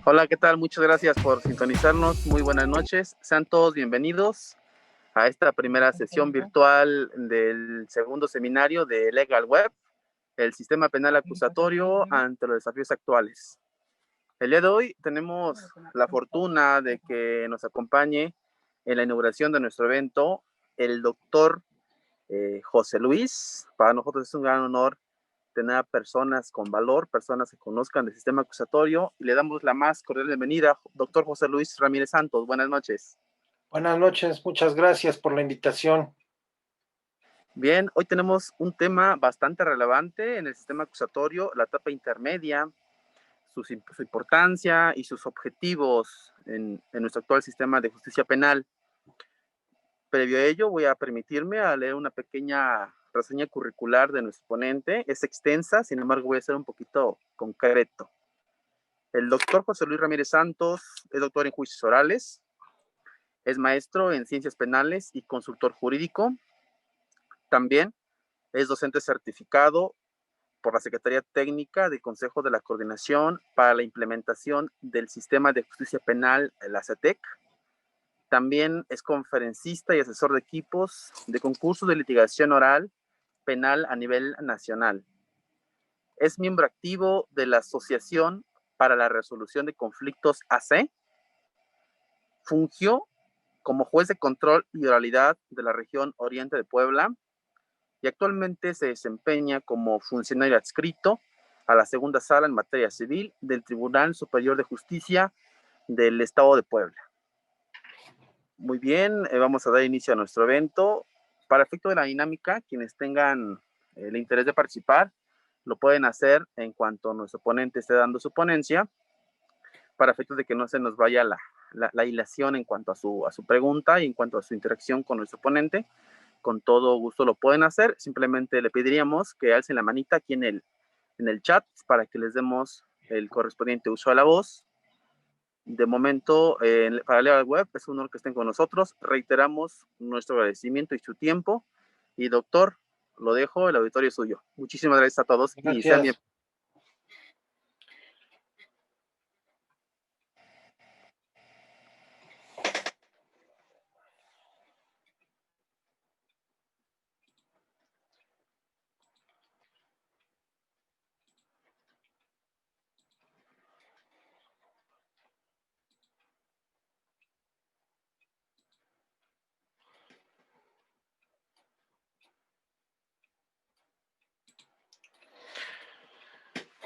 Hola, ¿qué tal? Muchas gracias por sintonizarnos. Muy buenas noches. Sean todos bienvenidos a esta primera sesión virtual del segundo seminario de Legal Web, el sistema penal acusatorio ante los desafíos actuales. El día de hoy tenemos la fortuna de que nos acompañe en la inauguración de nuestro evento el doctor José Luis. Para nosotros es un gran honor tener a personas con valor, personas que conozcan el sistema acusatorio, y le damos la más cordial bienvenida, doctor José Luis Ramírez Santos. Buenas noches. Buenas noches, muchas gracias por la invitación. Bien, hoy tenemos un tema bastante relevante en el sistema acusatorio, la etapa intermedia, su importancia y sus objetivos en nuestro actual sistema de justicia penal. Previo a ello, voy a permitirme a leer una pequeña reseña curricular de nuestro ponente. Es extensa, sin embargo voy a ser un poquito concreto. El doctor José Luis Ramírez Santos es doctor en juicios orales, es maestro en ciencias penales y consultor jurídico. También es docente certificado por la Secretaría Técnica del Consejo de la Coordinación para la Implementación del Sistema de Justicia Penal, la CETEC. También es conferencista y asesor de equipos de concursos de litigación oral penal a nivel nacional. Es miembro activo de la Asociación para la Resolución de Conflictos AC. Fungió como juez de control y oralidad de la región Oriente de Puebla y actualmente se desempeña como funcionario adscrito a la segunda sala en materia civil del Tribunal Superior de Justicia del Estado de Puebla. Muy bien, vamos a dar inicio a nuestro evento. Para efecto de la dinámica, quienes tengan el interés de participar, lo pueden hacer en cuanto nuestro ponente esté dando su ponencia, para efectos de que no se nos vaya la hilación en cuanto a su pregunta y en cuanto a su interacción con nuestro ponente. Con todo gusto lo pueden hacer. Simplemente le pediríamos que alcen la manita aquí en el chat para que les demos el correspondiente uso de la voz. De momento, para Legal Web, es un honor que estén con nosotros. Reiteramos nuestro agradecimiento y su tiempo. Y doctor, lo dejo, el auditorio es suyo. Muchísimas gracias a todos. Gracias. Y sean bienvenidos.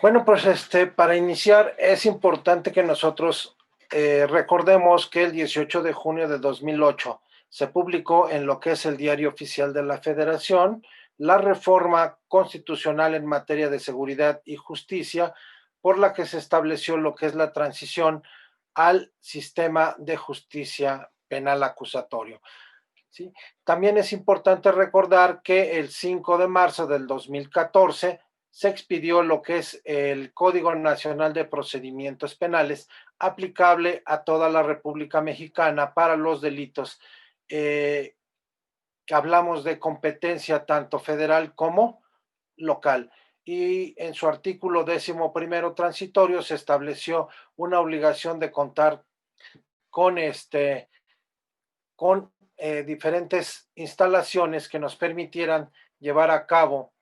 Bueno, pues para iniciar es importante que nosotros recordemos que el 18 de junio de 2008 se publicó en lo que es el Diario Oficial de la Federación la reforma constitucional en materia de seguridad y justicia, por la que se estableció lo que es la transición al sistema de justicia penal acusatorio. ¿Sí? También es importante recordar que el 5 de marzo del 2014 se expidió lo que es el Código Nacional de Procedimientos Penales, aplicable a toda la República Mexicana para los delitos que hablamos de competencia tanto federal como local. Y en su artículo 11º transitorio se estableció una obligación de contar con diferentes instalaciones que nos permitieran llevar a cabo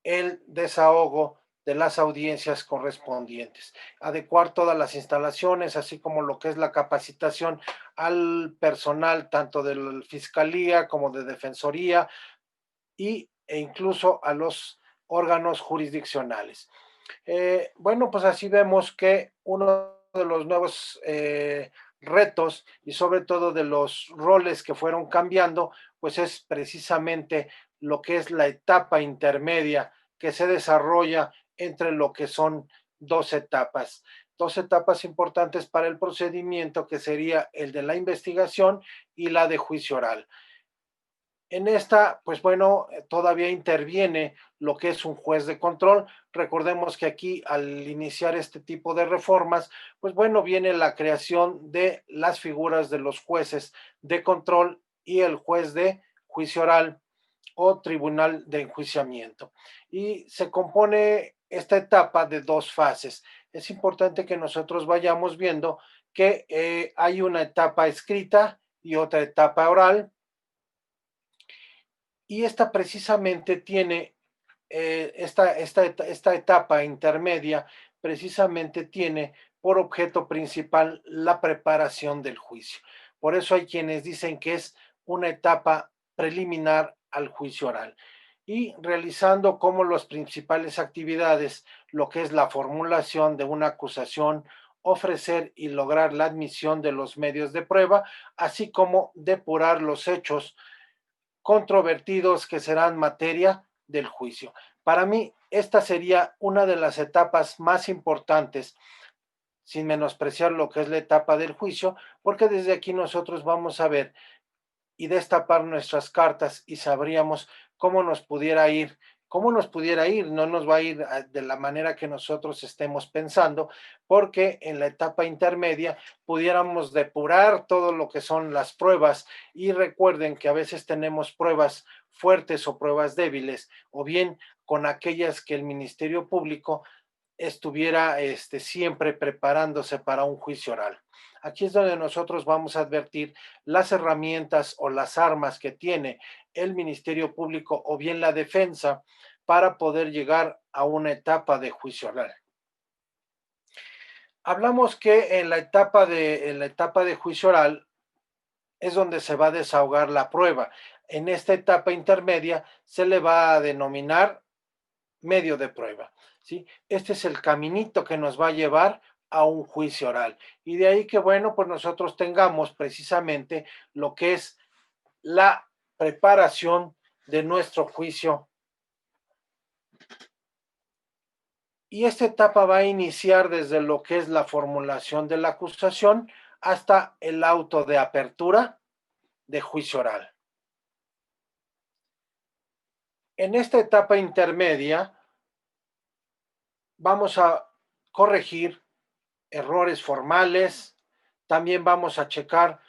el desahogo de las audiencias correspondientes, adecuar todas las instalaciones, así como lo que es la capacitación al personal tanto de la Fiscalía como de Defensoría e incluso a los órganos jurisdiccionales. Bueno, pues así vemos que uno de los nuevos retos y sobre todo de los roles que fueron cambiando, pues es precisamente lo que es la etapa intermedia que se desarrolla entre lo que son dos etapas importantes para el procedimiento, que sería el de la investigación y la de juicio oral. En esta, pues bueno, todavía interviene lo que es un juez de control. Recordemos que aquí, al iniciar este tipo de reformas, pues bueno, viene la creación de las figuras de los jueces de control y el juez de juicio oral o tribunal de enjuiciamiento. Y se compone esta etapa de dos fases. es importante que nosotros vayamos viendo que hay una etapa escrita y otra etapa oral, y esta precisamente tiene, esta etapa intermedia precisamente tiene por objeto principal la preparación del juicio. Por eso hay quienes dicen que es una etapa preliminar al juicio oral. Y realizando como las principales actividades, lo que es la formulación de una acusación, ofrecer y lograr la admisión de los medios de prueba, así como depurar los hechos controvertidos que serán materia del juicio. Para mí, esta sería una de las etapas más importantes, sin menospreciar lo que es la etapa del juicio, porque desde aquí nosotros vamos a ver y destapar nuestras cartas y sabríamos cómo nos pudiera ir, no nos va a ir de la manera que nosotros estemos pensando, porque en la etapa intermedia pudiéramos depurar todo lo que son las pruebas, y recuerden que a veces tenemos pruebas fuertes o pruebas débiles, o bien con aquellas que el Ministerio Público estuviera siempre preparándose para un juicio oral. Aquí es donde nosotros vamos a advertir las herramientas o las armas que tiene el Ministerio Público o bien la defensa para poder llegar a una etapa de juicio oral. Hablamos que en la etapa de juicio oral es donde se va a desahogar la prueba. En esta etapa intermedia se le va a denominar medio de prueba, ¿sí? Este es el caminito que nos va a llevar a un juicio oral. Y de ahí que, bueno, pues nosotros tengamos precisamente lo que es la preparación de nuestro juicio. Y esta etapa va a iniciar desde lo que es la formulación de la acusación hasta el auto de apertura de juicio oral. En esta etapa intermedia vamos a corregir errores formales, también vamos a checar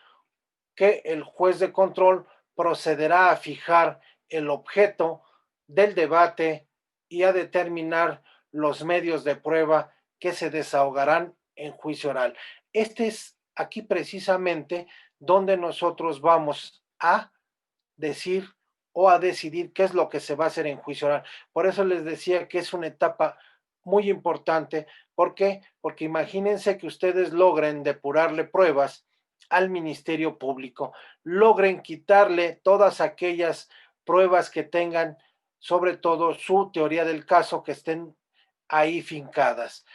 que el juez de control procederá a fijar el objeto del debate y a determinar los medios de prueba que se desahogarán en juicio oral. Este es aquí precisamente donde nosotros vamos a decir o a decidir qué es lo que se va a hacer en juicio oral. Por eso les decía que es una etapa muy importante. ¿Por qué? Porque imagínense que ustedes logren depurarle pruebas al Ministerio Público, logren quitarle todas aquellas pruebas que tengan, sobre todo su teoría del caso, que estén ahí fincadas,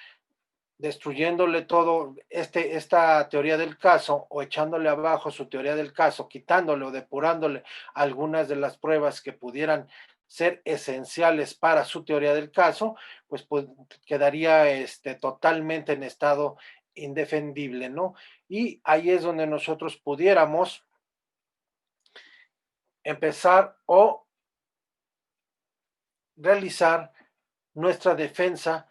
destruyéndole todo esta teoría del caso o echándole abajo su teoría del caso, quitándole o depurándole algunas de las pruebas que pudieran ser esenciales para su teoría del caso, pues quedaría totalmente en estado indefendible, ¿no? Y ahí es donde nosotros pudiéramos empezar o realizar nuestra defensa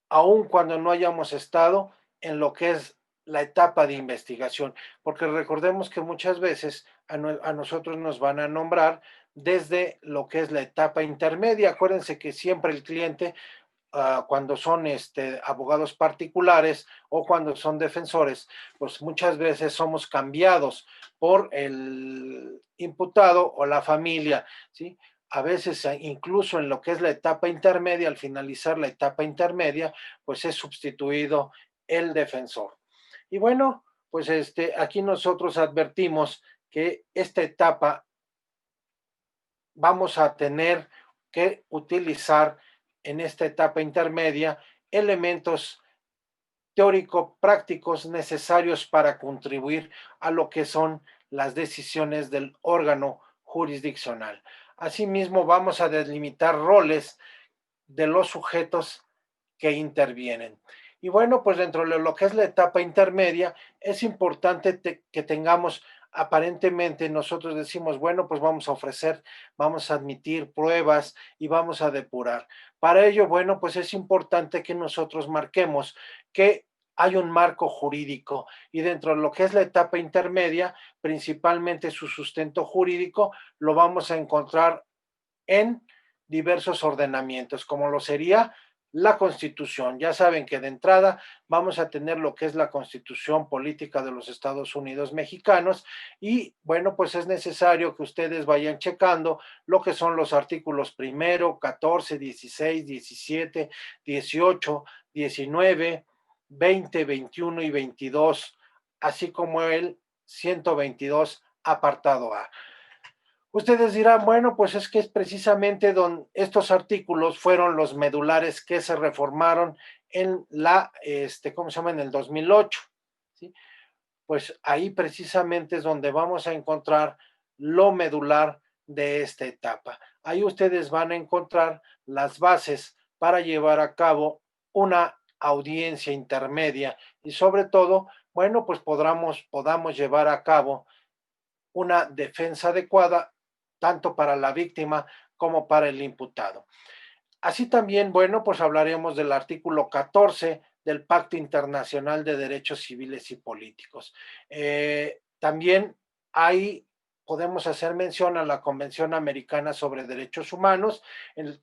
aun cuando no hayamos estado en lo que es la etapa de investigación, porque recordemos que muchas veces a nosotros nos van a nombrar desde lo que es la etapa intermedia. Acuérdense que siempre el cliente, cuando son abogados particulares o cuando son defensores, pues muchas veces somos cambiados por el imputado o la familia, ¿sí? A veces, incluso en lo que es la etapa intermedia, al finalizar la etapa intermedia, pues es sustituido el defensor. Y bueno, pues aquí nosotros advertimos que esta etapa vamos a tener que utilizar en esta etapa intermedia elementos teórico-prácticos necesarios para contribuir a lo que son las decisiones del órgano jurisdiccional. Asimismo, vamos a delimitar roles de los sujetos que intervienen. Y bueno, pues dentro de lo que es la etapa intermedia, es importante que tengamos, aparentemente nosotros decimos, bueno, pues vamos a ofrecer, vamos a admitir pruebas y vamos a depurar. Para ello, bueno, pues es importante que nosotros marquemos que hay un marco jurídico, y dentro de lo que es la etapa intermedia, principalmente su sustento jurídico, lo vamos a encontrar en diversos ordenamientos, como lo sería la Constitución. Ya saben que de entrada vamos a tener lo que es la Constitución Política de los Estados Unidos Mexicanos y bueno, pues es necesario que ustedes vayan checando lo que son los artículos primero, 14, 16, 17, 18, 19, 20, 21 y 22, así como el 122 apartado A. Ustedes dirán, bueno, pues es que es precisamente estos artículos fueron los medulares que se reformaron en ¿cómo se llama? En el 2008, ¿sí? Pues ahí precisamente es donde vamos a encontrar lo medular de esta etapa. Ahí ustedes van a encontrar las bases para llevar a cabo una audiencia intermedia y sobre todo, bueno, pues podamos llevar a cabo una defensa adecuada tanto para la víctima como para el imputado. Así también, bueno, pues hablaremos del artículo 14 del Pacto Internacional de Derechos Civiles y Políticos. También ahí podemos hacer mención a la Convención Americana sobre Derechos Humanos,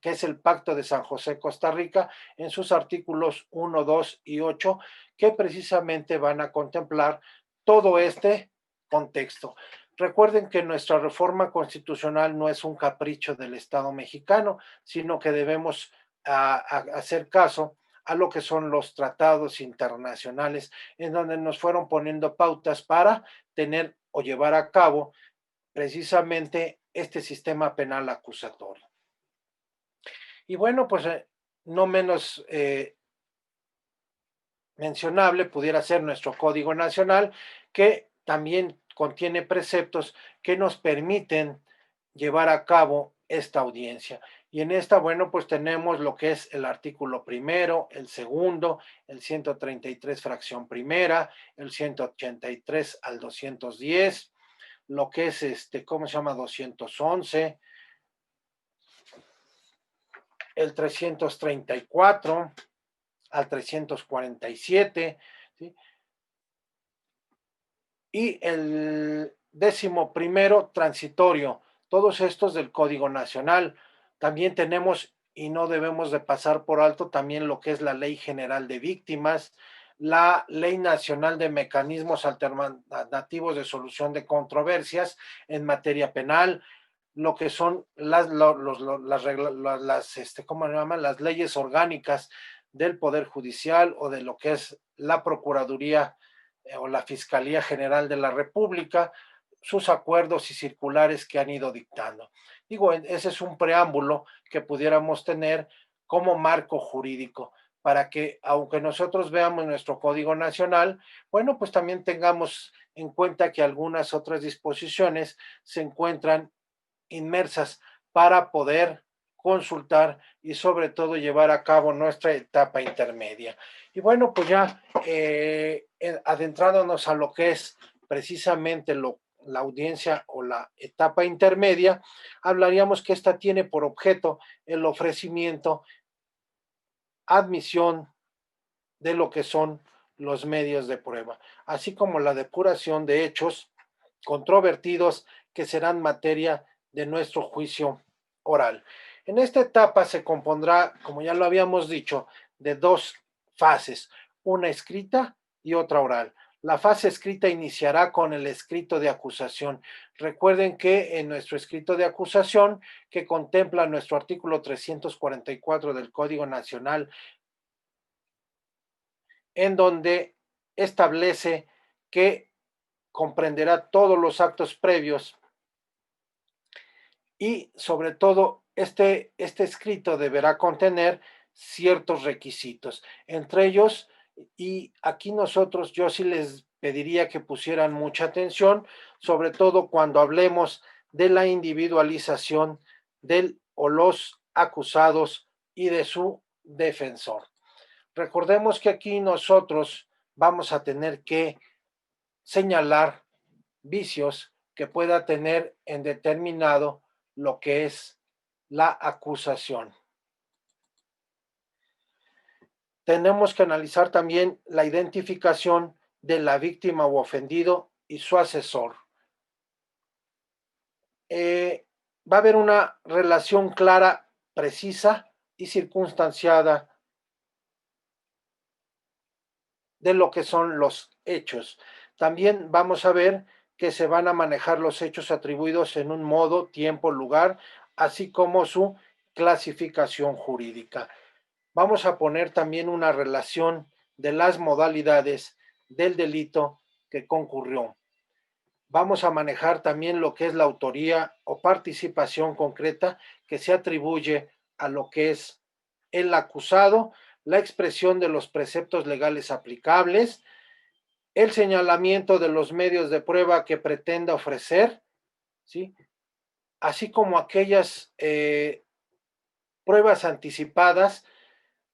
que es el Pacto de San José, Costa Rica, en sus artículos 1, 2 y 8, que precisamente van a contemplar todo este contexto. Recuerden que nuestra reforma constitucional no es un capricho del Estado mexicano, sino que debemos hacer caso a lo que son los tratados internacionales, en donde nos fueron poniendo pautas para tener o llevar a cabo precisamente este sistema penal acusatorio. Y bueno, pues no menos mencionable pudiera ser nuestro Código Nacional, que también contiene preceptos que nos permiten llevar a cabo esta audiencia. Y en esta, bueno, pues tenemos lo que es el artículo primero, el segundo, el 133 fracción primera, el 183 al 210, lo que es ¿cómo se llama? 211, el 334 al 347, ¿sí? Y el 11º transitorio, todos estos del Código Nacional. También tenemos, y no debemos de pasar por alto, también lo que es la Ley General de Víctimas, la Ley Nacional de Mecanismos Alternativos de Solución de Controversias en materia penal, lo que son ¿cómo se llaman? Las leyes orgánicas del Poder Judicial o de lo que es la Procuraduría o la Fiscalía General de la República, sus acuerdos y circulares que han ido dictando. Digo, ese es un preámbulo que pudiéramos tener como marco jurídico para que, aunque nosotros veamos nuestro Código Nacional, bueno, pues también tengamos en cuenta que algunas otras disposiciones se encuentran inmersas para poder consultar y sobre todo llevar a cabo nuestra etapa intermedia. Y bueno, pues ya adentrándonos a lo que es precisamente la audiencia o la etapa intermedia, hablaríamos que esta tiene por objeto el ofrecimiento, admisión de lo que son los medios de prueba, así como la depuración de hechos controvertidos que serán materia de nuestro juicio oral. En esta etapa se compondrá, como ya lo habíamos dicho, de dos fases, una escrita y otra oral. La fase escrita iniciará con el escrito de acusación. Recuerden que en nuestro escrito de acusación, que contempla nuestro artículo 344 del Código Nacional, en donde establece que comprenderá todos los actos previos y sobre todo este escrito deberá contener ciertos requisitos, entre ellos, y aquí nosotros yo sí les pediría que pusieran mucha atención, sobre todo cuando hablemos de la individualización del o los acusados y de su defensor. Recordemos que aquí nosotros vamos a tener que señalar vicios que pueda tener en determinado lo que es la acusación. Tenemos que analizar también la identificación de la víctima o ofendido y su asesor. Va a haber una relación clara, precisa y circunstanciada de lo que son los hechos. También vamos a ver que se van a manejar los hechos atribuidos en un modo, tiempo, lugar, así como su clasificación jurídica. Vamos a poner también una relación de las modalidades del delito que concurrió. Vamos a manejar también lo que es la autoría o participación concreta que se atribuye a lo que es el acusado, la expresión de los preceptos legales aplicables, el señalamiento de los medios de prueba que pretenda ofrecer, ¿sí? Así como aquellas pruebas anticipadas.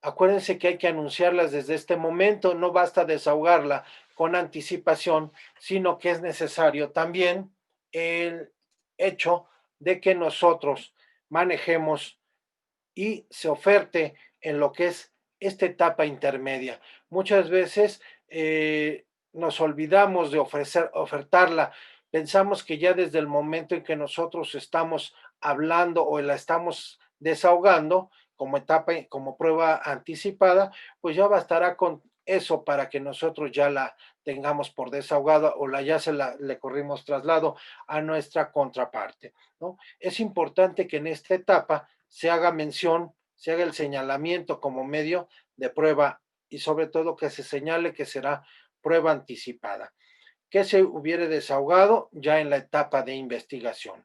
Acuérdense que hay que anunciarlas desde este momento, no basta desahogarla con anticipación, sino que es necesario también el hecho de que nosotros manejemos y se oferte en lo que es esta etapa intermedia. Muchas veces nos olvidamos de ofertarla. Pensamos que ya desde el momento en que nosotros estamos hablando o la estamos desahogando como etapa, como prueba anticipada, pues ya bastará con eso para que nosotros ya la tengamos por desahogada o le corrimos traslado a nuestra contraparte, ¿no? Es importante que en esta etapa se haga mención, se haga el señalamiento como medio de prueba y sobre todo que se señale que será prueba anticipada, que se hubiere desahogado ya en la etapa de investigación.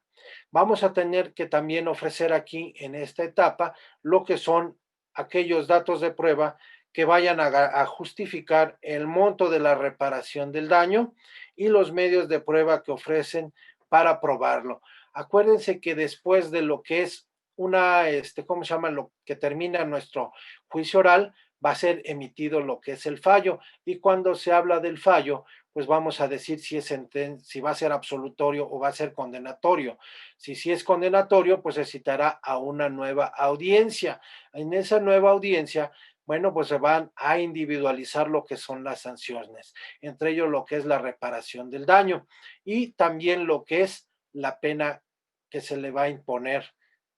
Vamos a tener que también ofrecer aquí en esta etapa lo que son aquellos datos de prueba que vayan a justificar el monto de la reparación del daño y los medios de prueba que ofrecen para probarlo. Acuérdense que después de lo que es ¿cómo se llama? Lo que termina nuestro juicio oral, va a ser emitido lo que es el fallo. Y cuando se habla del fallo, pues vamos a decir si va a ser absolutorio o va a ser condenatorio. Si es condenatorio, pues se citará a una nueva audiencia. En esa nueva audiencia, bueno, pues se van a individualizar lo que son las sanciones, entre ellos lo que es la reparación del daño y también lo que es la pena que se le va a imponer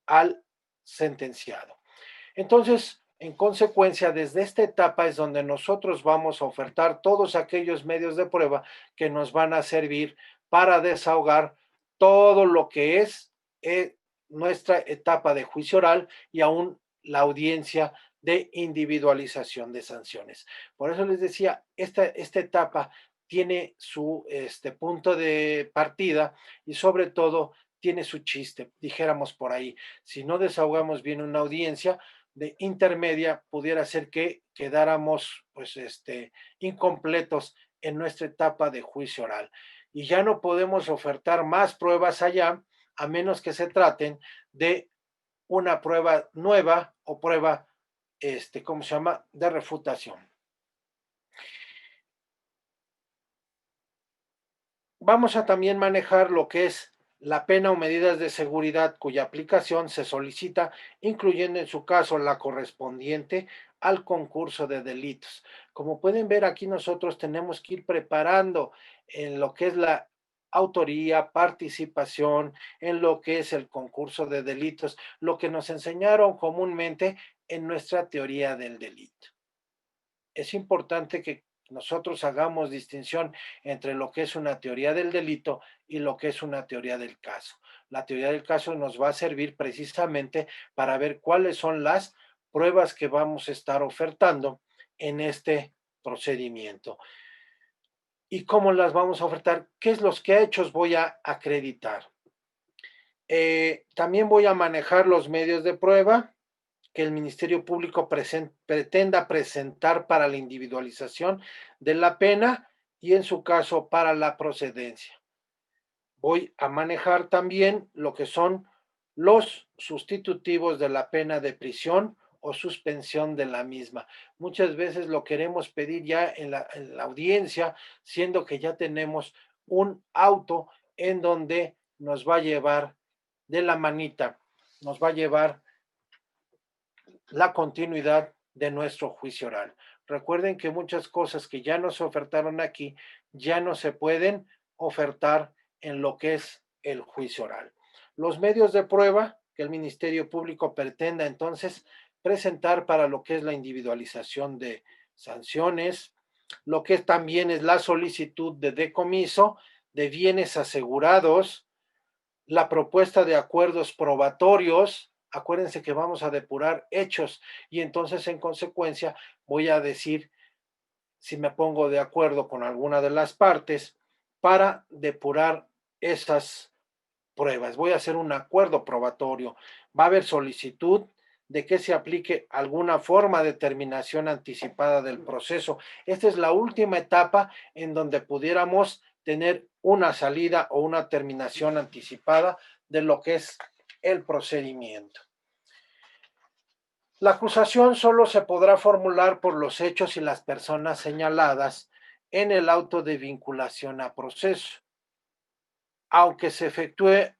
al sentenciado. Entonces, en consecuencia, desde esta etapa es donde nosotros vamos a ofertar todos aquellos medios de prueba que nos van a servir para desahogar todo lo que es nuestra etapa de juicio oral y aún la audiencia de individualización de sanciones. Por eso les decía, esta etapa tiene su punto de partida y sobre todo tiene su chiste, dijéramos por ahí. Si no desahogamos bien una audiencia, de intermedia pudiera ser que quedáramos pues incompletos en nuestra etapa de juicio oral y ya no podemos ofertar más pruebas allá a menos que se traten de una prueba nueva o prueba ¿cómo se llama? De refutación. Vamos a también manejar lo que es la pena o medidas de seguridad cuya aplicación se solicita, incluyendo en su caso la correspondiente al concurso de delitos. Como pueden ver, aquí nosotros tenemos que ir preparando en lo que es la autoría, participación, en lo que es el concurso de delitos, lo que nos enseñaron comúnmente en nuestra teoría del delito. Es importante que nosotros hagamos distinción entre lo que es una teoría del delito y lo que es una teoría del caso. La teoría del caso nos va a servir precisamente para ver cuáles son las pruebas que vamos a estar ofertando en este procedimiento y cómo las vamos a ofertar, qué es los que hechos voy a acreditar. También voy a manejar los medios de prueba que el Ministerio Público pretenda presentar para la individualización de la pena y en su caso para la procedencia. Voy a manejar también lo que son los sustitutivos de la pena de prisión o suspensión de la misma. Muchas veces lo queremos pedir ya en la audiencia, siendo que ya tenemos un auto en donde nos va a llevar de la manita, nos va a llevar la continuidad de nuestro juicio oral. Recuerden que muchas cosas que ya nos ofertaron aquí ya no se pueden ofertar en lo que es el juicio oral. Los medios de prueba que el Ministerio Público pretenda entonces presentar para lo que es la individualización de sanciones, lo que también es la solicitud de decomiso de bienes asegurados, la propuesta de acuerdos probatorios. Acuérdense que vamos a depurar hechos y entonces en consecuencia voy a decir si me pongo de acuerdo con alguna de las partes para depurar esas pruebas. Voy a hacer un acuerdo probatorio. Va a haber solicitud de que se aplique alguna forma de terminación anticipada del proceso. Esta es la última etapa en donde pudiéramos tener una salida o una terminación anticipada de lo que es el procedimiento. La acusación solo se podrá formular por los hechos y las personas señaladas en el auto de vinculación a proceso, aunque se efectúe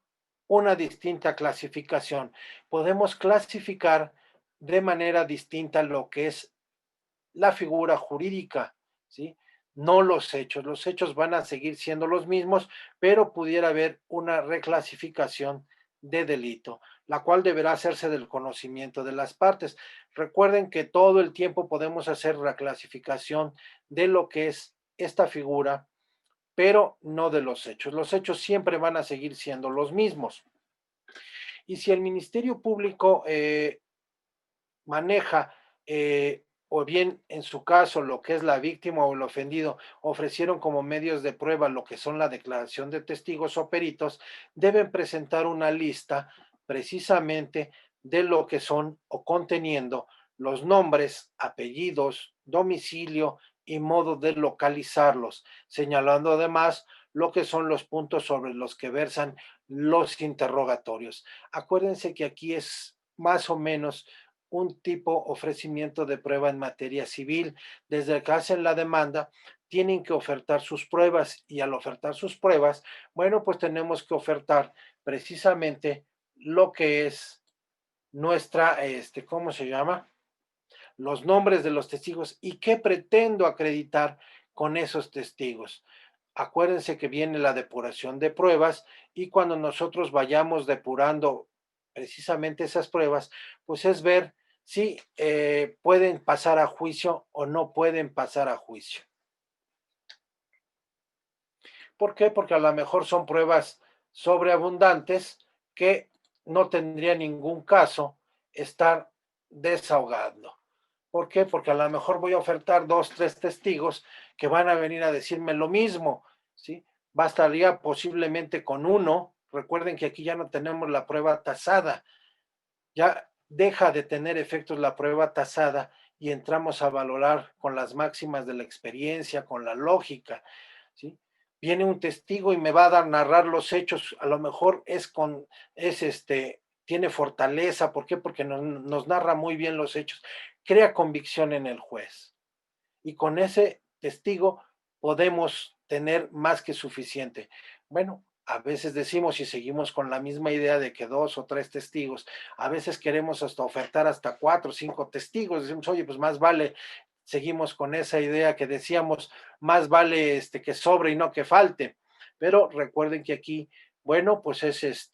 una distinta clasificación. Podemos clasificar de manera distinta lo que es la figura jurídica, ¿sí? No los hechos. Los hechos van a seguir siendo los mismos, pero pudiera haber una reclasificación de delito, la cual deberá hacerse del conocimiento de las partes. Recuerden que todo el tiempo podemos hacer reclasificación de lo que es esta figura, pero no de los hechos. Los hechos siempre van a seguir siendo los mismos. Y si el Ministerio Público maneja, o bien en su caso lo que es la víctima o el ofendido, ofrecieron como medios de prueba lo que son la declaración de testigos o peritos, deben presentar una lista precisamente de lo que son o conteniendo los nombres, apellidos, domicilio y modo de localizarlos, señalando además lo que son los puntos sobre los que versan los interrogatorios. Acuérdense que aquí es más o menos un tipo ofrecimiento de prueba en materia civil. Desde que hacen la demanda, tienen que ofertar sus pruebas y al ofertar sus pruebas, bueno, pues tenemos que ofertar precisamente lo que es nuestra, ¿cómo se llama? Los nombres de los testigos y qué pretendo acreditar con esos testigos. Acuérdense que viene la depuración de pruebas y cuando nosotros vayamos depurando precisamente esas pruebas, pues es ver si pueden pasar a juicio o no pueden pasar a juicio. ¿Por qué? Porque a lo mejor son pruebas sobreabundantes que no tendría ningún caso estar desahogando. ¿Por qué? Porque a lo mejor voy a ofertar 2, 3 testigos que van a venir a decirme lo mismo, ¿sí? Bastaría posiblemente con uno. Recuerden que aquí ya no tenemos la prueba tasada, ya deja de tener efectos la prueba tasada y entramos a valorar con las máximas de la experiencia, con la lógica, ¿sí? Viene un testigo y me va a dar narrar los hechos, a lo mejor tiene fortaleza. ¿Por qué? Porque nos narra muy bien los hechos, crea convicción en el juez y con ese testigo podemos tener más que suficiente. Bueno, a veces decimos y seguimos con la misma idea de que 2 o 3 testigos, a veces queremos hasta ofertar hasta 4 o 5 testigos, decimos, oye, pues más vale, seguimos con esa idea que decíamos, más vale que sobre y no que falte. Pero recuerden que aquí, bueno, pues es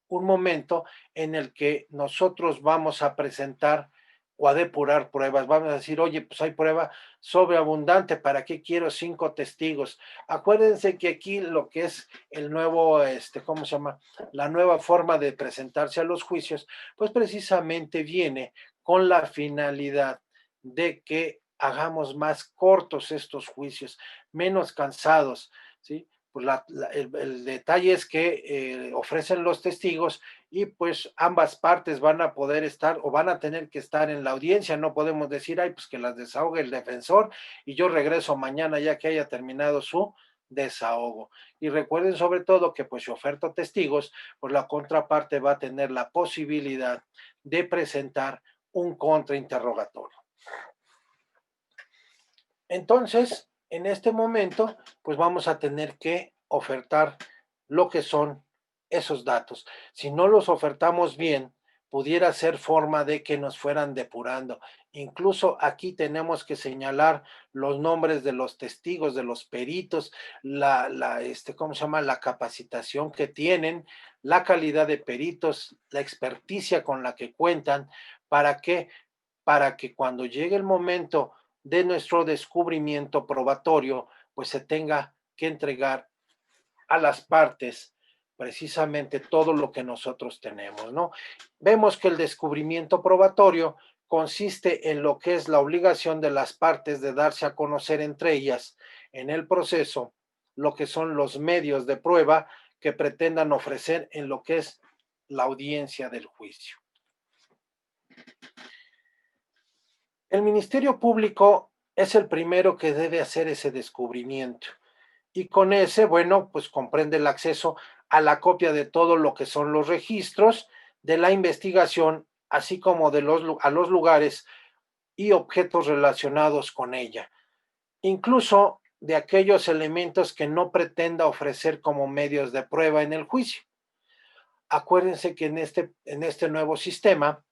un momento en el que nosotros vamos a presentar o a depurar pruebas. Vamos a decir, oye, pues hay prueba sobreabundante, ¿para qué quiero 5 testigos? Acuérdense que aquí lo que es el nuevo, ¿cómo se llama? La nueva forma de presentarse a los juicios, pues precisamente viene con la finalidad de que hagamos más cortos estos juicios, menos cansados, ¿sí? Pues el detalle es que ofrecen los testigos y pues ambas partes van a poder estar o van a tener que estar en la audiencia. No podemos decir, ay, pues que las desahogue el defensor y yo regreso mañana ya que haya terminado su desahogo. Y recuerden sobre todo que pues si oferto testigos, pues la contraparte va a tener la posibilidad de presentar un contrainterrogatorio. Entonces, en este momento, pues vamos a tener que ofertar lo que son esos datos. Si no los ofertamos bien, pudiera ser forma de que nos fueran depurando. Incluso aquí tenemos que señalar los nombres de los testigos, de los peritos, ¿cómo se llama? La capacitación que tienen, la calidad de peritos, la experticia con la que cuentan, ¿para qué? Para que cuando llegue el momento de nuestro descubrimiento probatorio, pues se tenga que entregar a las partes precisamente todo lo que nosotros tenemos, ¿no? Vemos que el descubrimiento probatorio consiste en lo que es la obligación de las partes de darse a conocer entre ellas en el proceso lo que son los medios de prueba que pretendan ofrecer en lo que es la audiencia del juicio. El Ministerio Público es el primero que debe hacer ese descubrimiento y con ese, bueno, pues comprende el acceso a la copia de todo lo que son los registros de la investigación, así como de a los lugares y objetos relacionados con ella, incluso de aquellos elementos que no pretenda ofrecer como medios de prueba en el juicio. Acuérdense que en este nuevo sistema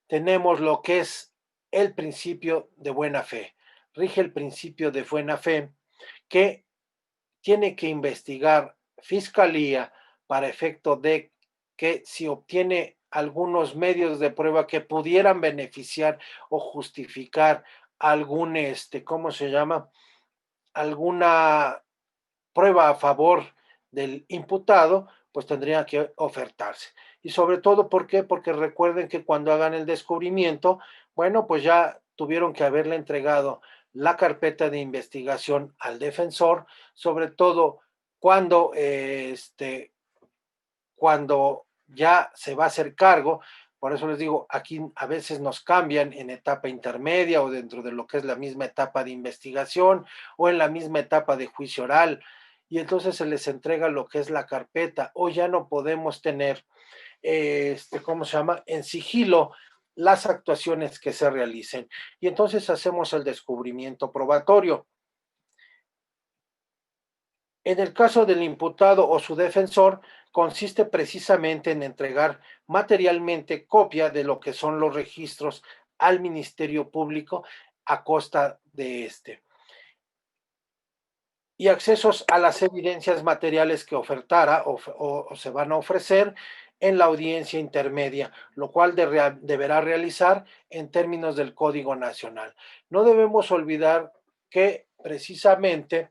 tenemos lo que es el principio de buena fe. Rige el principio de buena fe que tiene que investigar fiscalía para efecto de que si obtiene algunos medios de prueba que pudieran beneficiar o justificar algún, ¿cómo se llama? Alguna prueba a favor del imputado, pues tendría que ofertarse. Y sobre todo, ¿por qué? Porque recuerden que cuando hagan el descubrimiento, bueno, pues ya tuvieron que haberle entregado la carpeta de investigación al defensor, sobre todo cuando, cuando ya se va a hacer cargo. Por eso les digo, aquí a veces nos cambian en etapa intermedia o dentro de lo que es la misma etapa de investigación o en la misma etapa de juicio oral. Y entonces se les entrega lo que es la carpeta. O ya no podemos tener, ¿cómo se llama? En sigilo las actuaciones que se realicen. Y entonces hacemos el descubrimiento probatorio. En el caso del imputado o su defensor, consiste precisamente en entregar materialmente copia de lo que son los registros al Ministerio Público a costa de este y accesos a las evidencias materiales que ofertara o se van a ofrecer en la audiencia intermedia, lo cual deberá realizar en términos del Código Nacional. No debemos olvidar que precisamente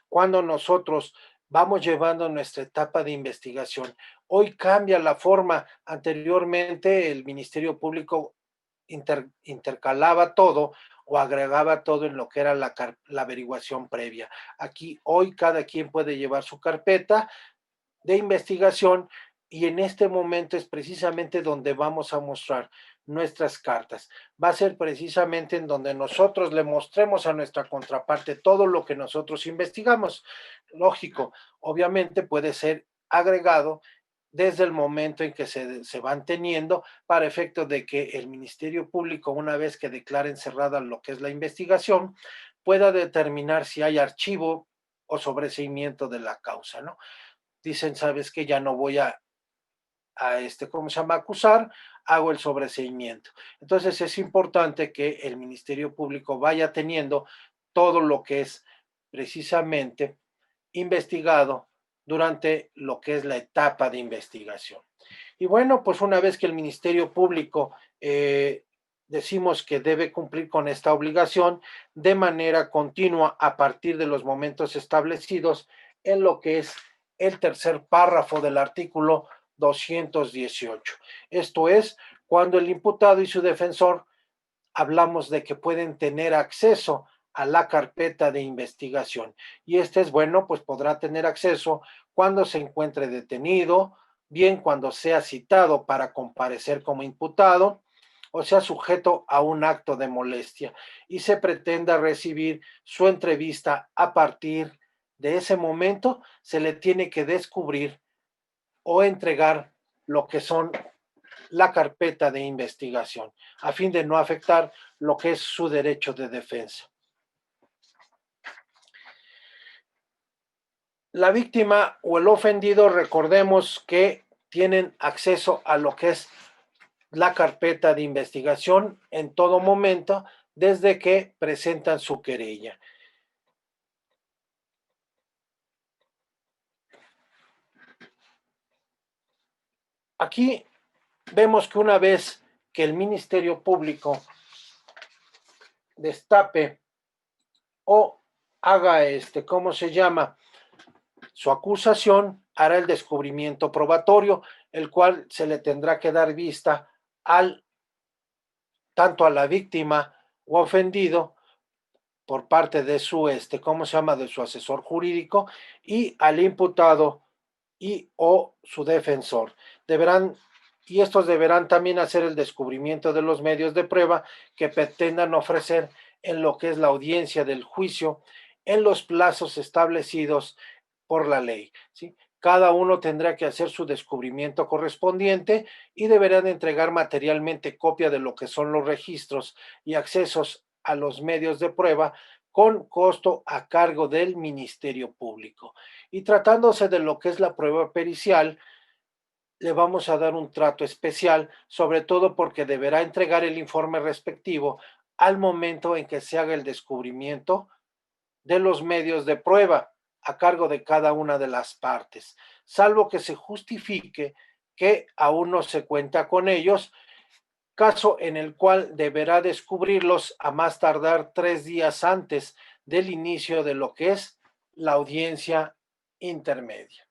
cuando nosotros vamos llevando nuestra etapa de investigación. Hoy cambia la forma. Anteriormente el Ministerio Público intercalaba todo o agregaba todo en lo que era la averiguación previa. Aquí hoy cada quien puede llevar su carpeta de investigación y en este momento es precisamente donde vamos a mostrar nuestras cartas. Va a ser precisamente en donde nosotros le mostremos a nuestra contraparte todo lo que nosotros investigamos. Lógico, obviamente puede ser agregado desde el momento en que se van teniendo para efecto de que el Ministerio Público, una vez que declaren cerrada lo que es la investigación, pueda determinar si hay archivo o sobreseimiento de la causa, ¿no? Dicen, sabes que ya no voy ¿cómo se llama? Acusar, hago el sobreseimiento. Entonces es importante que el Ministerio Público vaya teniendo todo lo que es precisamente investigado durante lo que es la etapa de investigación. Y bueno, pues una vez que el Ministerio Público decimos que debe cumplir con esta obligación de manera continua a partir de los momentos establecidos en lo que es el tercer párrafo del artículo 218. Esto es, cuando el imputado y su defensor hablamos de que pueden tener acceso a la carpeta de investigación. Y es bueno, pues podrá tener acceso cuando se encuentre detenido, bien cuando sea citado para comparecer como imputado o sea sujeto a un acto de molestia y se pretenda recibir su entrevista a partir de ese momento, se le tiene que descubrir o entregar lo que son la carpeta de investigación, a fin de no afectar lo que es su derecho de defensa. La víctima o el ofendido, recordemos que tienen acceso a lo que es la carpeta de investigación en todo momento desde que presentan su querella. Aquí vemos que una vez que el Ministerio Público destape o haga ¿cómo se llama? Su acusación, hará el descubrimiento probatorio, el cual se le tendrá que dar vista al tanto a la víctima o ofendido por parte de su ¿cómo se llama? De su asesor jurídico y al imputado y o su defensor. Estos deberán también hacer el descubrimiento de los medios de prueba que pretendan ofrecer en lo que es la audiencia del juicio en los plazos establecidos por la ley, ¿sí? Cada uno tendrá que hacer su descubrimiento correspondiente y deberán entregar materialmente copia de lo que son los registros y accesos a los medios de prueba con costo a cargo del Ministerio Público. Y tratándose de lo que es la prueba pericial, le vamos a dar un trato especial, sobre todo porque deberá entregar el informe respectivo al momento en que se haga el descubrimiento de los medios de prueba a cargo de cada una de las partes, salvo que se justifique que aún no se cuenta con ellos, caso en el cual deberá descubrirlos a más tardar 3 días antes del inicio de lo que es la audiencia intermedia.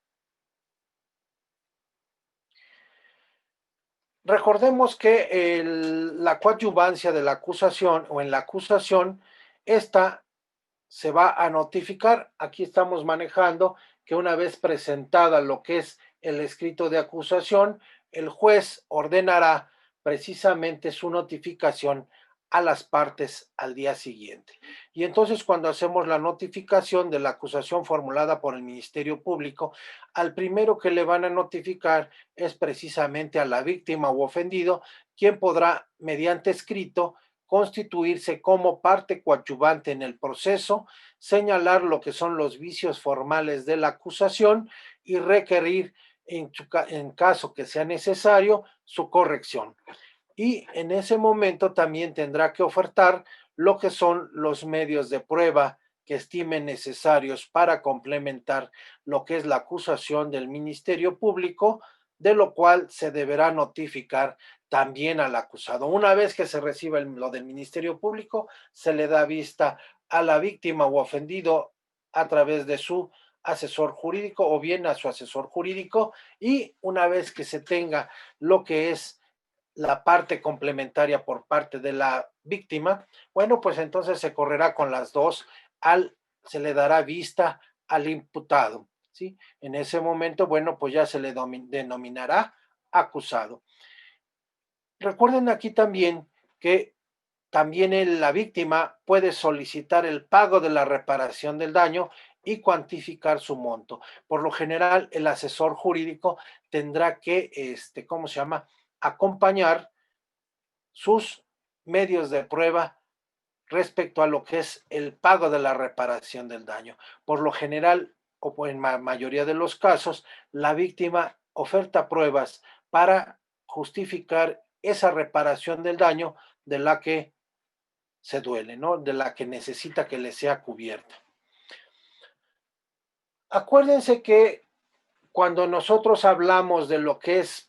Recordemos que la coadyuvancia de la acusación o en la acusación, esta se va a notificar. Aquí estamos manejando que una vez presentada lo que es el escrito de acusación, el juez ordenará precisamente su notificación a las partes al día siguiente. Y entonces cuando hacemos la notificación de la acusación formulada por el Ministerio Público, al primero que le van a notificar es precisamente a la víctima u ofendido, quien podrá, mediante escrito, constituirse como parte coadyuvante en el proceso, señalar lo que son los vicios formales de la acusación y requerir, en caso que sea necesario, su corrección. Y en ese momento también tendrá que ofertar lo que son los medios de prueba que estimen necesarios para complementar lo que es la acusación del Ministerio Público, de lo cual se deberá notificar también al acusado. Una vez que se reciba lo del Ministerio Público, se le da vista a la víctima o ofendido a través de su asesor jurídico o bien a su asesor jurídico, y una vez que se tenga lo que es la parte complementaria por parte de la víctima, bueno, pues entonces se correrá con las dos, se le dará vista al imputado, ¿sí? En ese momento, bueno, pues ya se le denominará acusado. Recuerden aquí también que también la víctima puede solicitar el pago de la reparación del daño y cuantificar su monto. Por lo general, el asesor jurídico tendrá que, ¿cómo se llama? Acompañar sus medios de prueba respecto a lo que es el pago de la reparación del daño. Por lo general, o en la mayoría de los casos, la víctima oferta pruebas para justificar esa reparación del daño de la que se duele, ¿no? De la que necesita que le sea cubierta. Acuérdense que cuando nosotros hablamos de lo que es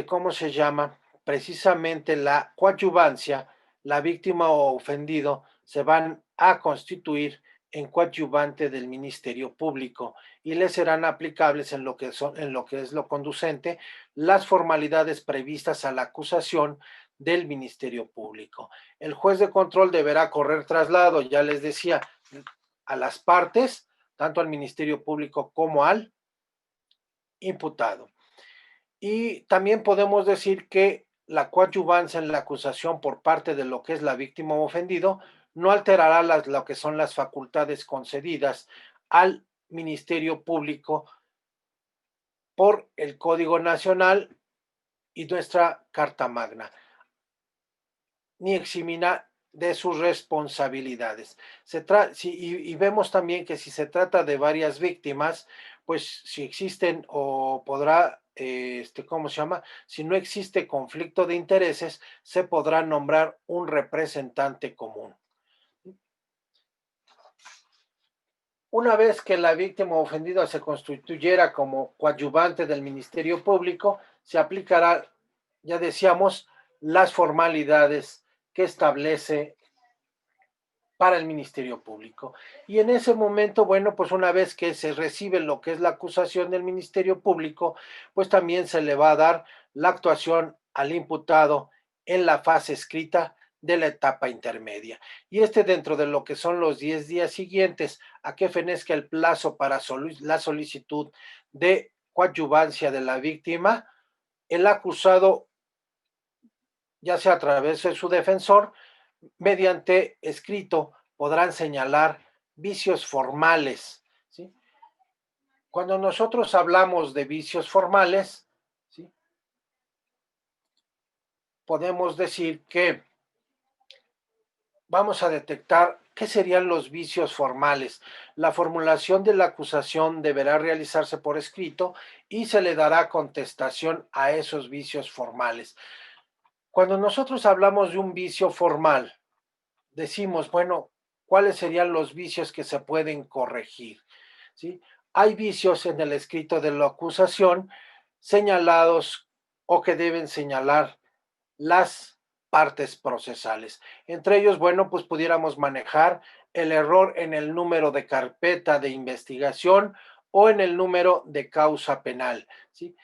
¿cómo se llama? Precisamente la coadyuvancia, la víctima o ofendido se van a constituir en coadyuvante del Ministerio Público y les serán aplicables en lo que es lo conducente las formalidades previstas a la acusación del Ministerio Público. El juez de control deberá correr traslado, ya les decía, a las partes, tanto al Ministerio Público como al imputado. Y también podemos decir que la coadyuvancia en la acusación por parte de lo que es la víctima o ofendido no alterará lo que son las facultades concedidas al Ministerio Público por el Código Nacional y nuestra Carta Magna, ni eximirá de sus responsabilidades. Y vemos también que si se trata de varias víctimas, pues si existen o podrá, ¿cómo se llama? Si no existe conflicto de intereses, se podrá nombrar un representante común. Una vez que la víctima ofendida se constituyera como coadyuvante del Ministerio Público, se aplicará, ya decíamos, las formalidades que establece para el Ministerio Público. Y en ese momento, bueno, pues una vez que se recibe lo que es la acusación del Ministerio Público, pues también se le va a dar la actuación al imputado en la fase escrita de la etapa intermedia. Y dentro de lo que son los 10 días siguientes a que fenezca el plazo para la solicitud de coadyuvancia de la víctima, el acusado, ya sea a través de su defensor, mediante escrito, podrán señalar vicios formales, ¿sí? Cuando nosotros hablamos de vicios formales, ¿sí?, podemos decir que vamos a detectar qué serían los vicios formales. La formulación de la acusación deberá realizarse por escrito y se le dará contestación a esos vicios formales. Cuando nosotros hablamos de un vicio formal, decimos, bueno, ¿cuáles serían los vicios que se pueden corregir? ¿Sí? Hay vicios en el escrito de la acusación señalados o que deben señalar las partes procesales. Entre ellos, bueno, pues pudiéramos manejar el error en el número de carpeta de investigación o en el número de causa penal, ¿sí?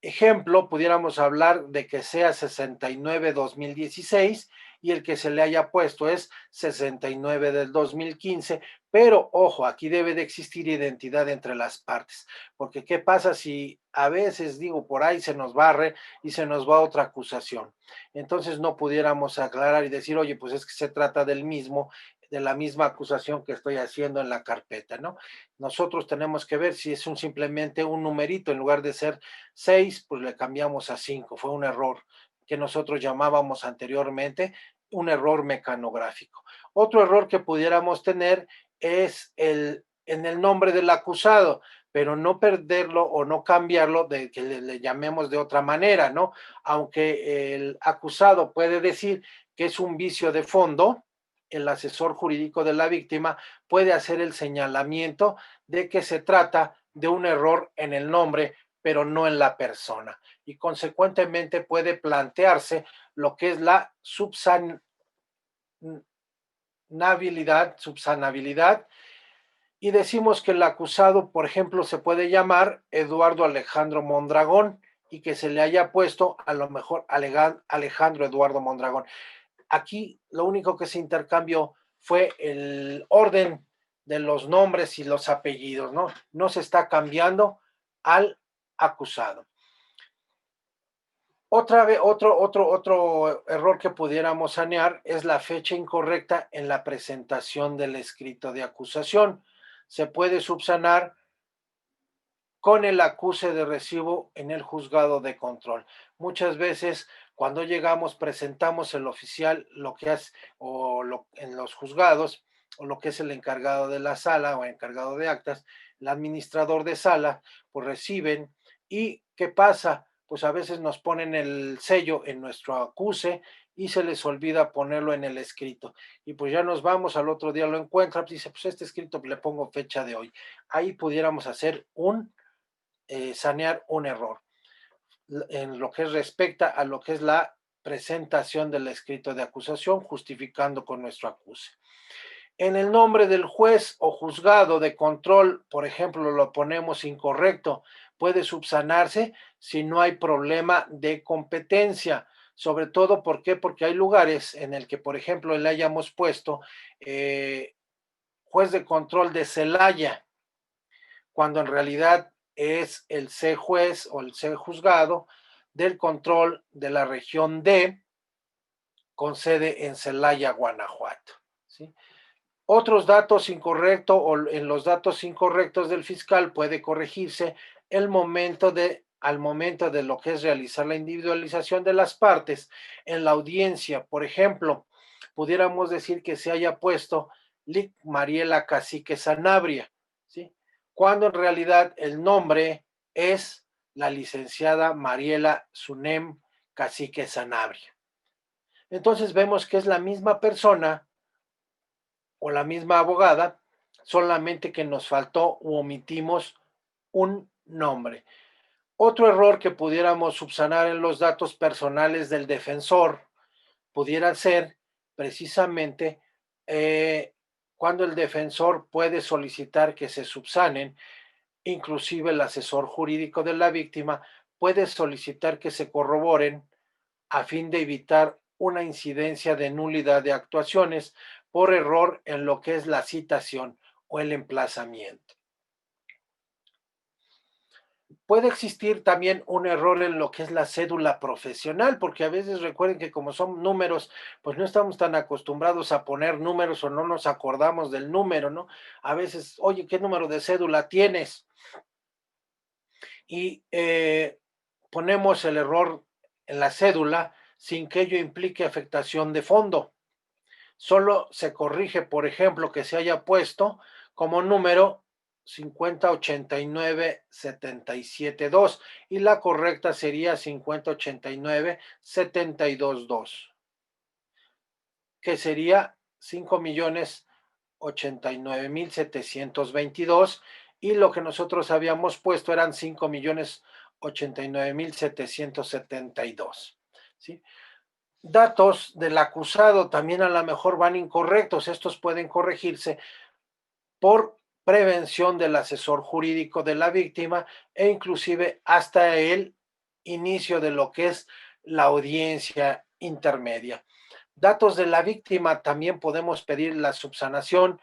Ejemplo, pudiéramos hablar de que sea 69/2016 y el que se le haya puesto es 69 del 2015, pero ojo, aquí debe de existir identidad entre las partes, porque ¿qué pasa si a veces, digo, por ahí se nos barre y se nos va otra acusación? Entonces no pudiéramos aclarar y decir, oye, pues es que se trata del mismo, de la misma acusación que estoy haciendo en la carpeta, ¿no? Nosotros tenemos que ver si es simplemente un numerito, en lugar de ser 6, pues le cambiamos a 5. Fue un error que nosotros llamábamos anteriormente un error mecanográfico. Otro error que pudiéramos tener es en el nombre del acusado, pero no perderlo o no cambiarlo de que le llamemos de otra manera, ¿no? Aunque el acusado puede decir que es un vicio de fondo, el asesor jurídico de la víctima puede hacer el señalamiento de que se trata de un error en el nombre, pero no en la persona. Y consecuentemente puede plantearse lo que es la subsanabilidad, y decimos que el acusado, por ejemplo, se puede llamar Eduardo Alejandro Mondragón y que se le haya puesto a lo mejor Alejandro Eduardo Mondragón. Aquí lo único que se intercambió fue el orden de los nombres y los apellidos, ¿no? No se está cambiando al acusado. Otro error que pudiéramos sanear es la fecha incorrecta en la presentación del escrito de acusación. Se puede subsanar con el acuse de recibo en el juzgado de control. Muchas veces cuando llegamos presentamos el oficial lo que hace en los juzgados o lo que es el encargado de la sala o encargado de actas, el administrador de sala, pues reciben y ¿qué pasa? Pues a veces nos ponen el sello en nuestro acuse y se les olvida ponerlo en el escrito. Y pues ya nos vamos, al otro día lo encuentran, pues dice, pues este escrito le pongo fecha de hoy. Ahí pudiéramos hacer sanear un error en lo que respecta a lo que es la presentación del escrito de acusación, justificando con nuestro acuse. En el nombre del juez o juzgado de control, por ejemplo, lo ponemos incorrecto, puede subsanarse si no hay problema de competencia. Sobre todo, ¿por qué? Porque hay lugares en el que, por ejemplo, le hayamos puesto juez de control de Celaya, cuando en realidad es el C juez o el C juzgado del control de la región D, con sede en Celaya, Guanajuato, ¿sí? Otros datos incorrectos o en los datos incorrectos del fiscal puede corregirse al momento de lo que es realizar la individualización de las partes en la audiencia. Por ejemplo, pudiéramos decir que se haya puesto Lic Mariela Cacique Sanabria, ¿sí?, cuando en realidad el nombre es la licenciada Mariela Sunem Cacique Sanabria. Entonces vemos que es la misma persona o la misma abogada, solamente que nos faltó u omitimos un nombre. Otro error que pudiéramos subsanar en los datos personales del defensor pudiera ser precisamente cuando el defensor puede solicitar que se subsanen, inclusive el asesor jurídico de la víctima puede solicitar que se corroboren a fin de evitar una incidencia de nulidad de actuaciones por error en lo que es la citación o el emplazamiento. Puede existir también un error en lo que es la cédula profesional, porque a veces recuerden que como son números, pues no estamos tan acostumbrados a poner números o no nos acordamos del número, ¿no? A veces, oye, ¿qué número de cédula tienes? Y ponemos el error en la cédula sin que ello implique afectación de fondo. Solo se corrige, por ejemplo, que se haya puesto como número 5089772 y la correcta sería 5089722, que sería 5.089.722 y lo que nosotros habíamos puesto eran 5.089.772, ¿sí? Datos del acusado también a lo mejor van incorrectos. Estos pueden corregirse por prevención del asesor jurídico de la víctima e inclusive hasta el inicio de lo que es la audiencia intermedia. Datos de la víctima también podemos pedir la subsanación.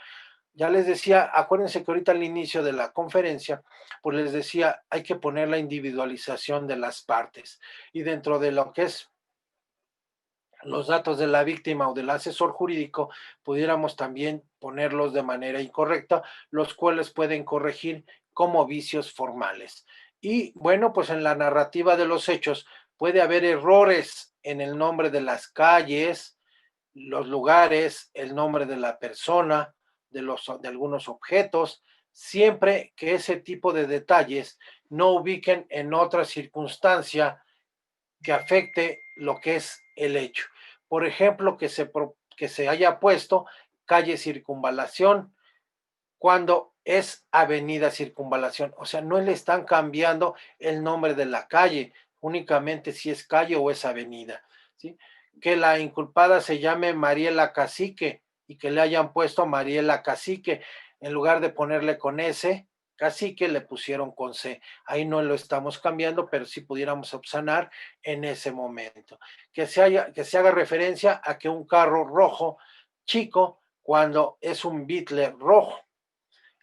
Ya les decía, acuérdense que ahorita al inicio de la conferencia, pues les decía, hay que poner la individualización de las partes. Y dentro de lo que es los datos de la víctima o del asesor jurídico, pudiéramos también ponerlos de manera incorrecta, los cuales pueden corregir como vicios formales. Y bueno, pues en la narrativa de los hechos puede haber errores en el nombre de las calles, los lugares, el nombre de la persona, de algunos objetos, siempre que ese tipo de detalles no ubiquen en otra circunstancia que afecte lo que es el hecho. Por ejemplo, que se haya puesto calle Circunvalación cuando es avenida Circunvalación. O sea, no le están cambiando el nombre de la calle, únicamente si es calle o es avenida, ¿sí? Que la inculpada se llame Mariela Cacique y que le hayan puesto Mariela Cacique, en lugar de ponerle con S, Cacique, le pusieron con C. Ahí no lo estamos cambiando, pero sí pudiéramos subsanar en ese momento. Que se haga referencia a que un carro rojo chico cuando es un Beetle rojo,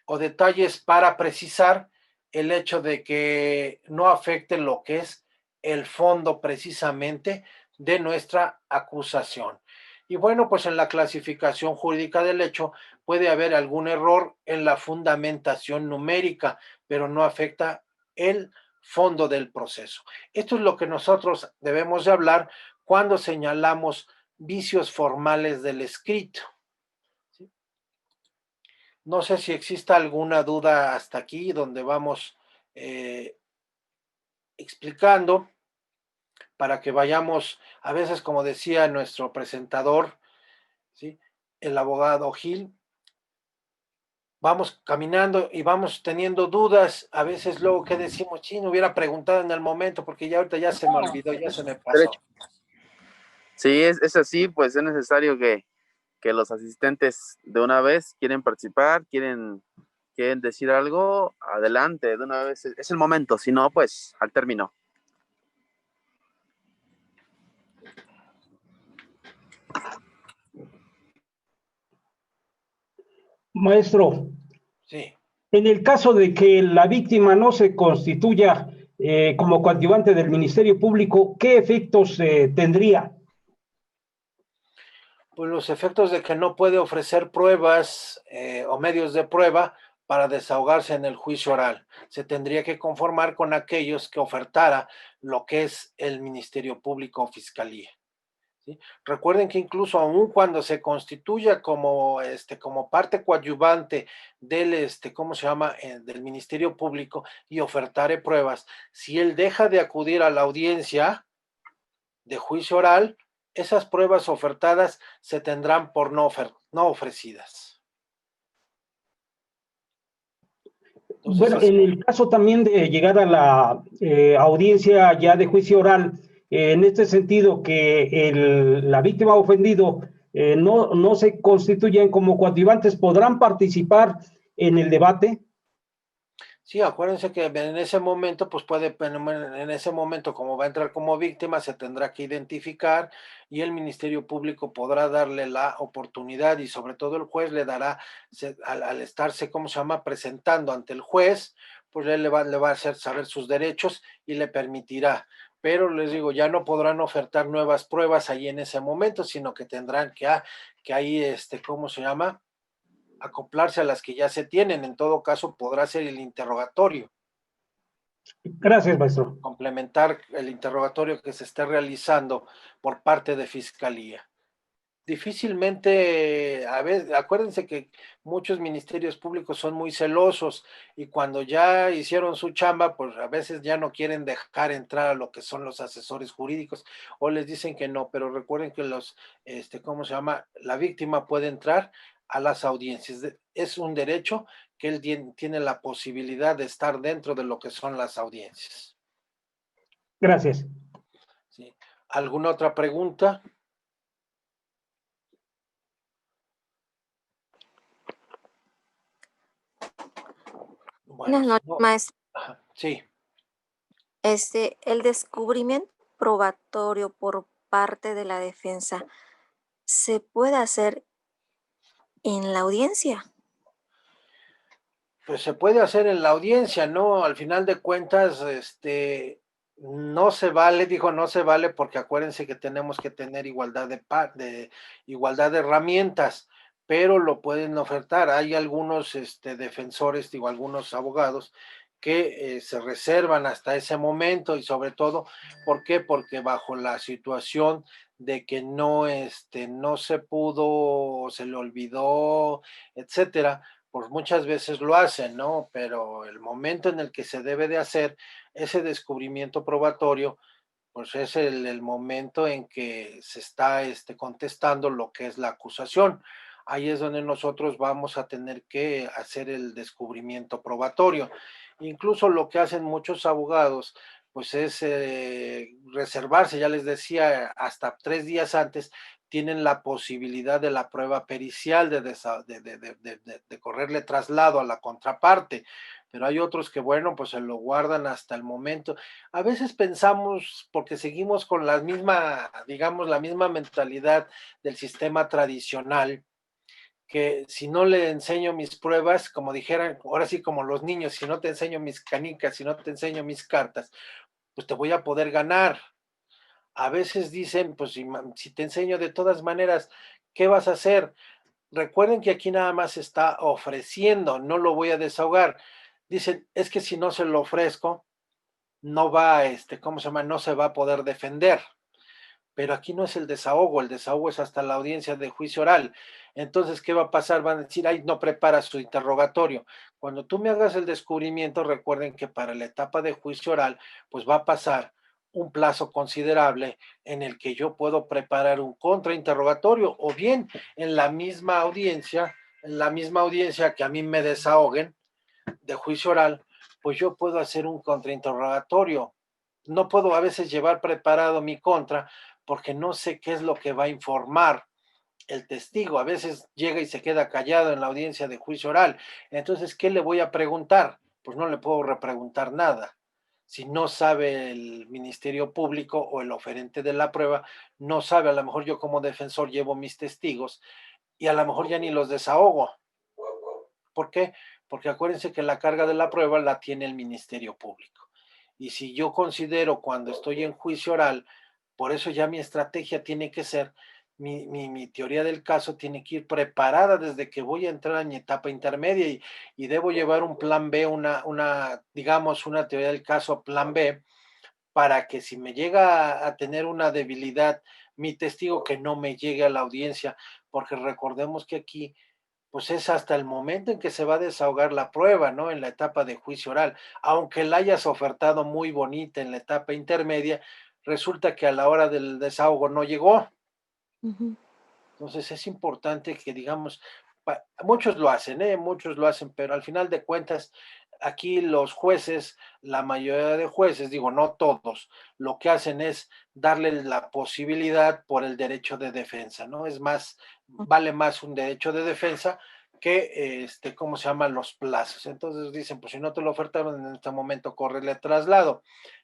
o detalles para precisar el hecho de que no afecte lo que es el fondo precisamente de nuestra acusación. Y bueno, pues en la clasificación jurídica del hecho puede haber algún error en la fundamentación numérica, pero no afecta el fondo del proceso. Esto es lo que nosotros debemos de hablar cuando señalamos vicios formales del escrito. No sé si exista alguna duda hasta aquí donde vamos explicando para que vayamos, a veces como decía nuestro presentador, ¿sí? El abogado Gil, vamos caminando y vamos teniendo dudas, a veces luego que decimos, sí, no hubiera preguntado en el momento porque ya ahorita ya se me olvidó, ya se me pasó. Sí, es así, pues es necesario que los asistentes de una vez quieren participar, quieren decir algo, adelante, de una vez, es el momento, si no, pues al término. Maestro, sí. En el caso de que la víctima no se constituya como coadyuvante del Ministerio Público, ¿qué efectos tendría? Pues los efectos de que no puede ofrecer pruebas o medios de prueba para desahogarse en el juicio oral. Se tendría que conformar con aquellos que ofertara lo que es el Ministerio Público o Fiscalía. ¿Sí? Recuerden que incluso aun cuando se constituya como parte coadyuvante del ¿cómo se llama? Del Ministerio Público y ofertare pruebas, si él deja de acudir a la audiencia de juicio oral, esas pruebas ofertadas se tendrán por no ofrecidas. Entonces, bueno, en el caso también de llegar a la audiencia ya de juicio oral, en este sentido que la víctima ofendido no se constituyen como coadyuvantes, ¿podrán participar en el debate? Sí, acuérdense que en ese momento, pues en ese momento, como va a entrar como víctima, se tendrá que identificar y el Ministerio Público podrá darle la oportunidad y sobre todo el juez le dará, al estarse, ¿cómo se llama?, presentando ante el juez, pues él le va a hacer saber sus derechos y le permitirá. Pero les digo, ya no podrán ofertar nuevas pruebas ahí en ese momento, sino que tendrán que ahí, ¿cómo se llama?, acoplarse a las que ya se tienen. En todo caso, podrá ser el interrogatorio, Gracias, maestro. complementar el interrogatorio que se esté realizando por parte de Fiscalía. Difícilmente, a veces, acuérdense que muchos ministerios públicos son muy celosos y cuando ya hicieron su chamba, pues a veces ya no quieren dejar entrar a lo que son los asesores jurídicos o les dicen que no, pero recuerden que ¿cómo se llama? La víctima puede entrar a las audiencias. Es un derecho que él tiene la posibilidad de estar dentro de lo que son las audiencias. Gracias. ¿Sí? ¿Alguna otra pregunta? Bueno, Buenas si noches, no, maestro. sí. El descubrimiento probatorio por parte de la defensa, ¿se puede hacer en la audiencia? Pues se puede hacer en la audiencia, ¿no? Al final de cuentas, no se vale, digo, no se vale porque acuérdense que tenemos que tener igualdad de igualdad de herramientas, pero lo pueden ofertar. Hay algunos, defensores, digo, algunos abogados que se reservan hasta ese momento y sobre todo, ¿por qué? Porque bajo la situación de que no se pudo, se le olvidó, etcétera, pues muchas veces lo hacen, ¿no? Pero el momento en el que se debe de hacer ese descubrimiento probatorio, pues es el momento en que se está contestando lo que es la acusación. Ahí es donde nosotros vamos a tener que hacer el descubrimiento probatorio. Incluso lo que hacen muchos abogados, pues es reservarse, ya les decía, hasta 3 días antes tienen la posibilidad de la prueba pericial de correrle traslado a la contraparte, pero hay otros que, bueno, pues se lo guardan hasta el momento. A veces pensamos, porque seguimos con la misma, digamos, la misma mentalidad del sistema tradicional, que si no le enseño mis pruebas, como dijeran, ahora sí como los niños, si no te enseño mis canicas, si no te enseño mis cartas, pues te voy a poder ganar. A veces dicen, pues si te enseño de todas maneras, ¿qué vas a hacer? Recuerden que aquí nada más está ofreciendo, no lo voy a desahogar. Dicen, es que si no se lo ofrezco, no va, ¿cómo se llama? No se va a poder defender. Pero aquí no es el desahogo es hasta la audiencia de juicio oral. Entonces, ¿qué va a pasar? Van a decir, ay, no prepara su interrogatorio. Cuando tú me hagas el descubrimiento, recuerden que para la etapa de juicio oral, pues va a pasar un plazo considerable en el que yo puedo preparar un contrainterrogatorio o bien en la misma audiencia que a mí me desahoguen de juicio oral, pues yo puedo hacer un contrainterrogatorio. No puedo a veces llevar preparado mi contra porque no sé qué es lo que va a informar el testigo. A veces llega y se queda callado en la audiencia de juicio oral. Entonces, ¿qué le voy a preguntar? Pues no le puedo repreguntar nada. Si no sabe el Ministerio Público o el oferente de la prueba, no sabe, a lo mejor yo como defensor llevo mis testigos y a lo mejor ya ni los desahogo. ¿Por qué? Porque acuérdense que la carga de la prueba la tiene el Ministerio Público. Y si yo considero cuando estoy en juicio oral, por eso ya mi estrategia tiene que ser, mi teoría del caso tiene que ir preparada desde que voy a entrar en mi etapa intermedia y debo llevar un plan B, digamos, una teoría del caso plan B, para que si me llega a tener una debilidad mi testigo, que no me llegue a la audiencia, porque recordemos que aquí pues es hasta el momento en que se va a desahogar la prueba, ¿no? En la etapa de juicio oral. Aunque la hayas ofertado muy bonita en la etapa intermedia, resulta que a la hora del desahogo no llegó. Ujú. Entonces es importante que digamos, muchos lo hacen, ¿eh? Muchos lo hacen, pero al final de cuentas, aquí los jueces, la mayoría de jueces, digo, no todos, lo que hacen es darle la posibilidad por el derecho de defensa, ¿no? Es más, vale más un derecho de defensa que, ¿cómo se llaman? Los plazos. Entonces dicen, pues si no te lo ofertaron en este momento, córrele traslado.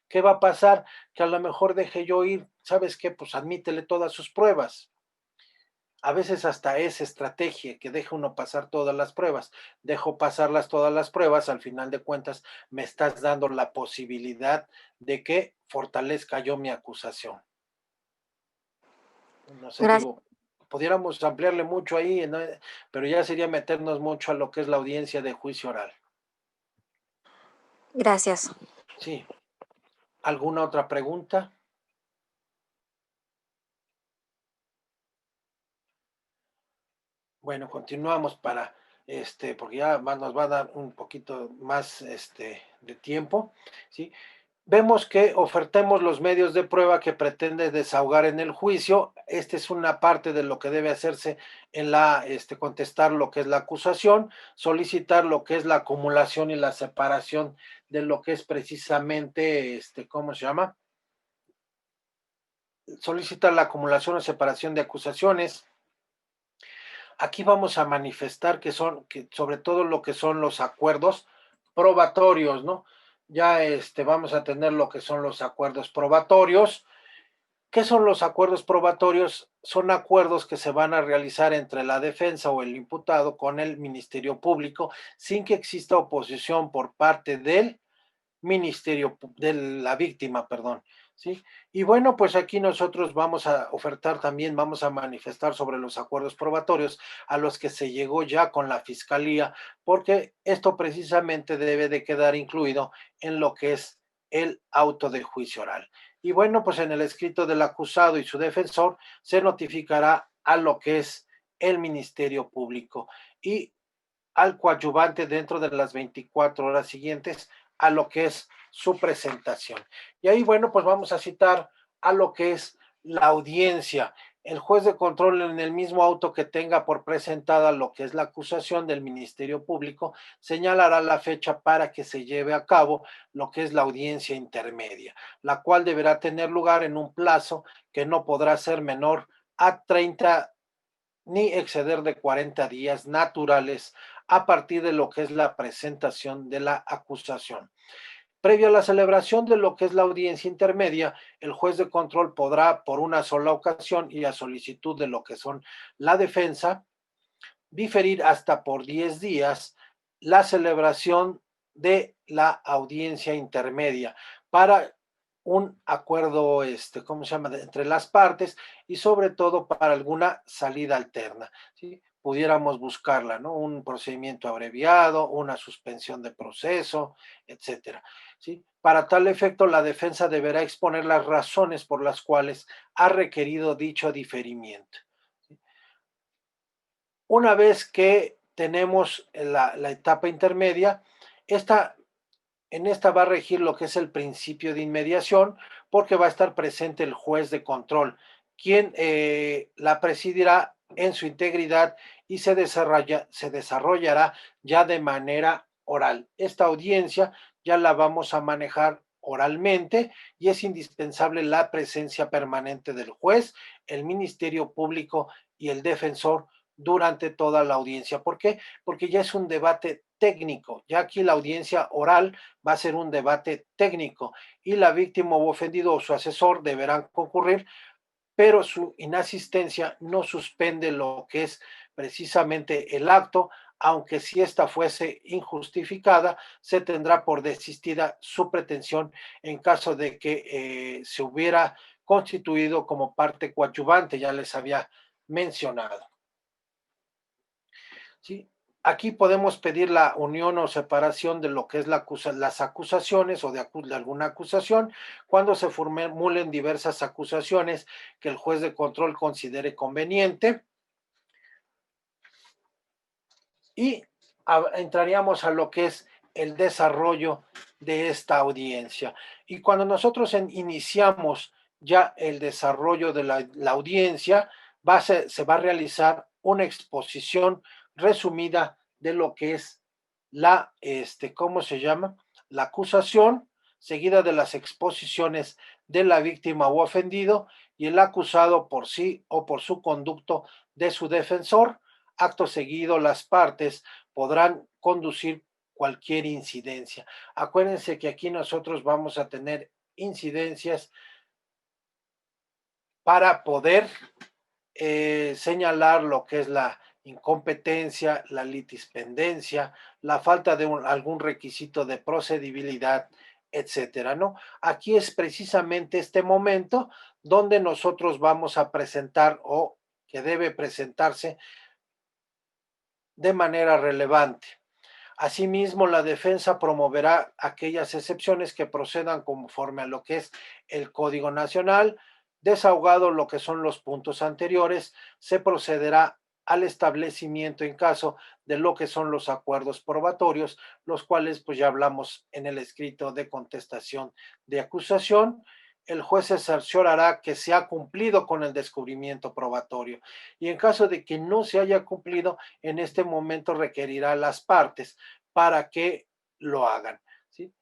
¿Qué va a pasar? Que a lo mejor deje yo ir, ¿sabes qué? Pues admítele todas sus pruebas. A veces hasta es estrategia que deja uno pasar todas las pruebas. Dejo pasarlas todas las pruebas, al final de cuentas me estás dando la posibilidad de que fortalezca yo mi acusación. No sé, Gracias. digo, pudiéramos ampliarle mucho ahí, ¿no? Pero ya sería meternos mucho a lo que es la audiencia de juicio oral. Gracias. Sí. ¿Alguna otra pregunta? Bueno, continuamos para, porque ya nos va a dar un poquito más, de tiempo, ¿sí? Vemos que ofertemos los medios de prueba que pretende desahogar en el juicio. Esta es una parte de lo que debe hacerse en contestar lo que es la acusación, solicitar lo que es la acumulación y la separación de lo que es precisamente, ¿cómo se llama? Solicitar la acumulación o separación de acusaciones. Aquí vamos a manifestar que sobre todo lo que son los acuerdos probatorios, ¿no? Ya vamos a tener lo que son los acuerdos probatorios. ¿Qué son los acuerdos probatorios? Son acuerdos que se van a realizar entre la defensa o el imputado con el Ministerio Público sin que exista oposición por parte del de la víctima, perdón, ¿sí? Y bueno, pues aquí nosotros vamos a ofertar también, vamos a manifestar sobre los acuerdos probatorios a los que se llegó ya con la fiscalía, porque esto precisamente debe de quedar incluido en lo que es el auto de juicio oral. Y bueno, pues en el escrito del acusado y su defensor se notificará a lo que es el Ministerio Público y al coadyuvante dentro de las 24 horas siguientes a lo que es su presentación. Y ahí, bueno, pues vamos a citar a lo que es la audiencia. El juez de control en el mismo auto que tenga por presentada lo que es la acusación del Ministerio Público, señalará la fecha para que se lleve a cabo lo que es la audiencia intermedia, la cual deberá tener lugar en un plazo que no podrá ser menor a 30 ni exceder de 40 días naturales a partir de lo que es la presentación de la acusación. Previo a la celebración de lo que es la audiencia intermedia, el juez de control podrá, por una sola ocasión y a solicitud de lo que son la defensa, diferir hasta por 10 días la celebración de la audiencia intermedia para un acuerdo, ¿cómo se llama?, entre las partes y sobre todo para alguna salida alterna, ¿sí? Pudiéramos buscarla, ¿no? Un procedimiento abreviado, una suspensión de proceso, etcétera, ¿sí? Para tal efecto, la defensa deberá exponer las razones por las cuales ha requerido dicho diferimiento. Una vez que tenemos la etapa intermedia, esta, en esta va a regir lo que es el principio de inmediación, porque va a estar presente el juez de control, quien la presidirá en su integridad y se desarrollará ya de manera oral. Esta audiencia ya la vamos a manejar oralmente y es indispensable la presencia permanente del juez, el Ministerio Público y el defensor durante toda la audiencia. ¿Por qué? Porque ya es un debate técnico. Ya aquí la audiencia oral va a ser un debate técnico y la víctima o ofendido o su asesor deberán concurrir, pero su inasistencia no suspende lo que es precisamente el acto, aunque si esta fuese injustificada, se tendrá por desistida su pretensión en caso de que se hubiera constituido como parte coadyuvante, ya les había mencionado. ¿Sí? Aquí podemos pedir la unión o separación de lo que es las acusaciones o de alguna acusación cuando se formulen diversas acusaciones que el juez de control considere conveniente. Y entraríamos a lo que es el desarrollo de esta audiencia. Y cuando nosotros iniciamos ya el desarrollo de la audiencia, se va a realizar una exposición resumida de lo que es ¿cómo se llama? La acusación, seguida de las exposiciones de la víctima o ofendido, y el acusado por sí o por su conducto de su defensor. Acto seguido, las partes podrán conducir cualquier incidencia. Acuérdense que aquí nosotros vamos a tener incidencias para poder señalar lo que es la incompetencia, la litispendencia, la falta de algún requisito de procedibilidad, etcétera, ¿no? Aquí es precisamente este momento donde nosotros vamos a presentar, o que debe presentarse de manera relevante. Asimismo, la defensa promoverá aquellas excepciones que procedan conforme a lo que es el Código Nacional. Desahogado lo que son los puntos anteriores, se procederá al establecimiento en caso de lo que son los acuerdos probatorios, los cuales pues ya hablamos en el escrito de contestación de acusación. El juez se cerciorará que se ha cumplido con el descubrimiento probatorio, y en caso de que no se haya cumplido, en este momento requerirá a las partes para que lo hagan, ¿sí?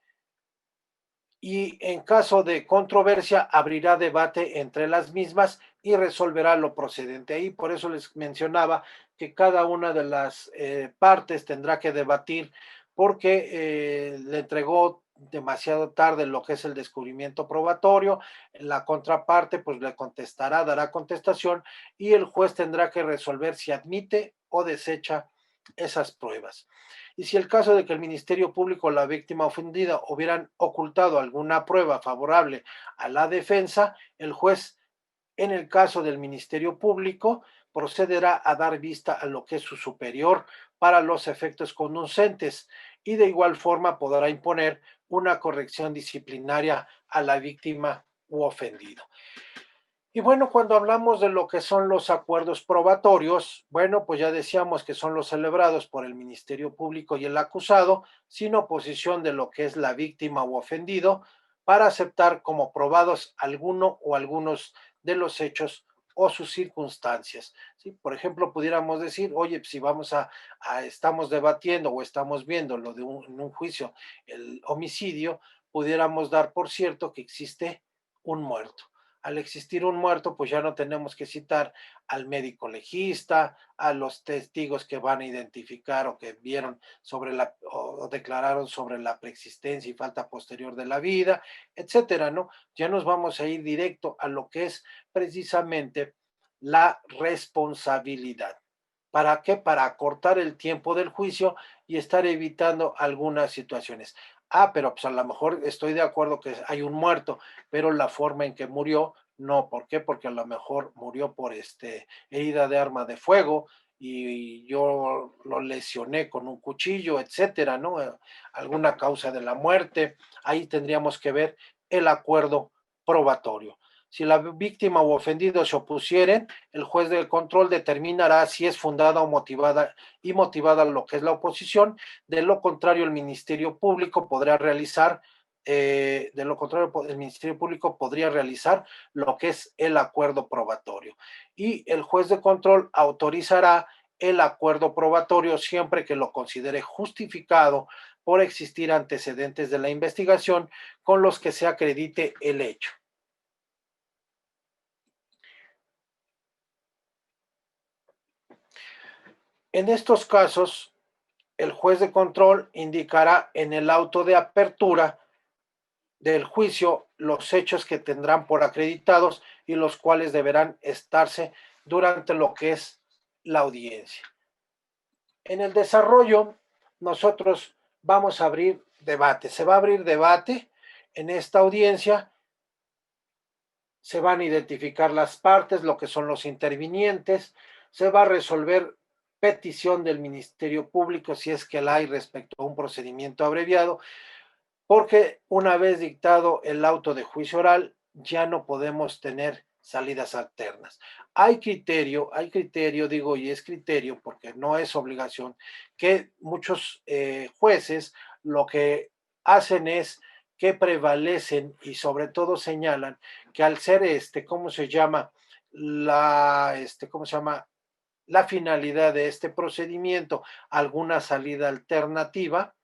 Y en caso de controversia, abrirá debate entre las mismas y resolverá lo procedente ahí. Por eso les mencionaba que cada una de las partes tendrá que debatir, porque le entregó demasiado tarde lo que es el descubrimiento probatorio. La contraparte pues le contestará, dará contestación, y el juez tendrá que resolver si admite o desecha esas pruebas. Y si el caso de que el Ministerio Público o la víctima ofendida hubieran ocultado alguna prueba favorable a la defensa, el juez, en el caso del Ministerio Público, procederá a dar vista a lo que es su superior para los efectos conducentes, y de igual forma podrá imponer una corrección disciplinaria a la víctima u ofendido. Y bueno, cuando hablamos de lo que son los acuerdos probatorios, bueno, pues ya decíamos que son los celebrados por el Ministerio Público y el acusado, sin oposición de lo que es la víctima u ofendido, para aceptar como probados alguno o algunos de los hechos o sus circunstancias. ¿Sí? Por ejemplo, pudiéramos decir, oye, si estamos debatiendo o estamos viendo lo de en un juicio, el homicidio, pudiéramos dar por cierto que existe un muerto. Al existir un muerto, pues ya no tenemos que citar al médico legista, a los testigos que van a identificar o que vieron o declararon sobre la preexistencia y falta posterior de la vida, etcétera, ¿no? Ya nos vamos a ir directo a lo que es precisamente la responsabilidad. ¿Para qué? Para acortar el tiempo del juicio y estar evitando algunas situaciones. Pero pues a lo mejor estoy de acuerdo que hay un muerto, pero la forma en que murió, no. ¿Por qué? Porque a lo mejor murió por herida de arma de fuego, y yo lo lesioné con un cuchillo, etcétera, ¿no? Alguna causa de la muerte. Ahí tendríamos que ver el acuerdo probatorio. Si la víctima u ofendido se opusieren, el juez de control determinará si es fundada o motivada lo que es la oposición. De lo contrario, el Ministerio Público podría realizar lo que es el acuerdo probatorio, y el juez de control autorizará el acuerdo probatorio siempre que lo considere justificado por existir antecedentes de la investigación con los que se acredite el hecho. En estos casos, el juez de control indicará en el auto de apertura del juicio los hechos que tendrán por acreditados y los cuales deberán estarse durante lo que es la audiencia. En el desarrollo, nosotros vamos a abrir debate. Se va a abrir debate en esta audiencia. Se van a identificar las partes, lo que son los intervinientes. Se va a resolver petición del Ministerio Público, si es que la hay, respecto a un procedimiento abreviado, porque una vez dictado el auto de juicio oral, ya no podemos tener salidas alternas. Hay criterio, digo, y es criterio porque no es obligación, que muchos jueces lo que hacen es que prevalecen y sobre todo señalan que al ser ¿cómo se llama? la finalidad de este procedimiento, alguna salida alternativa,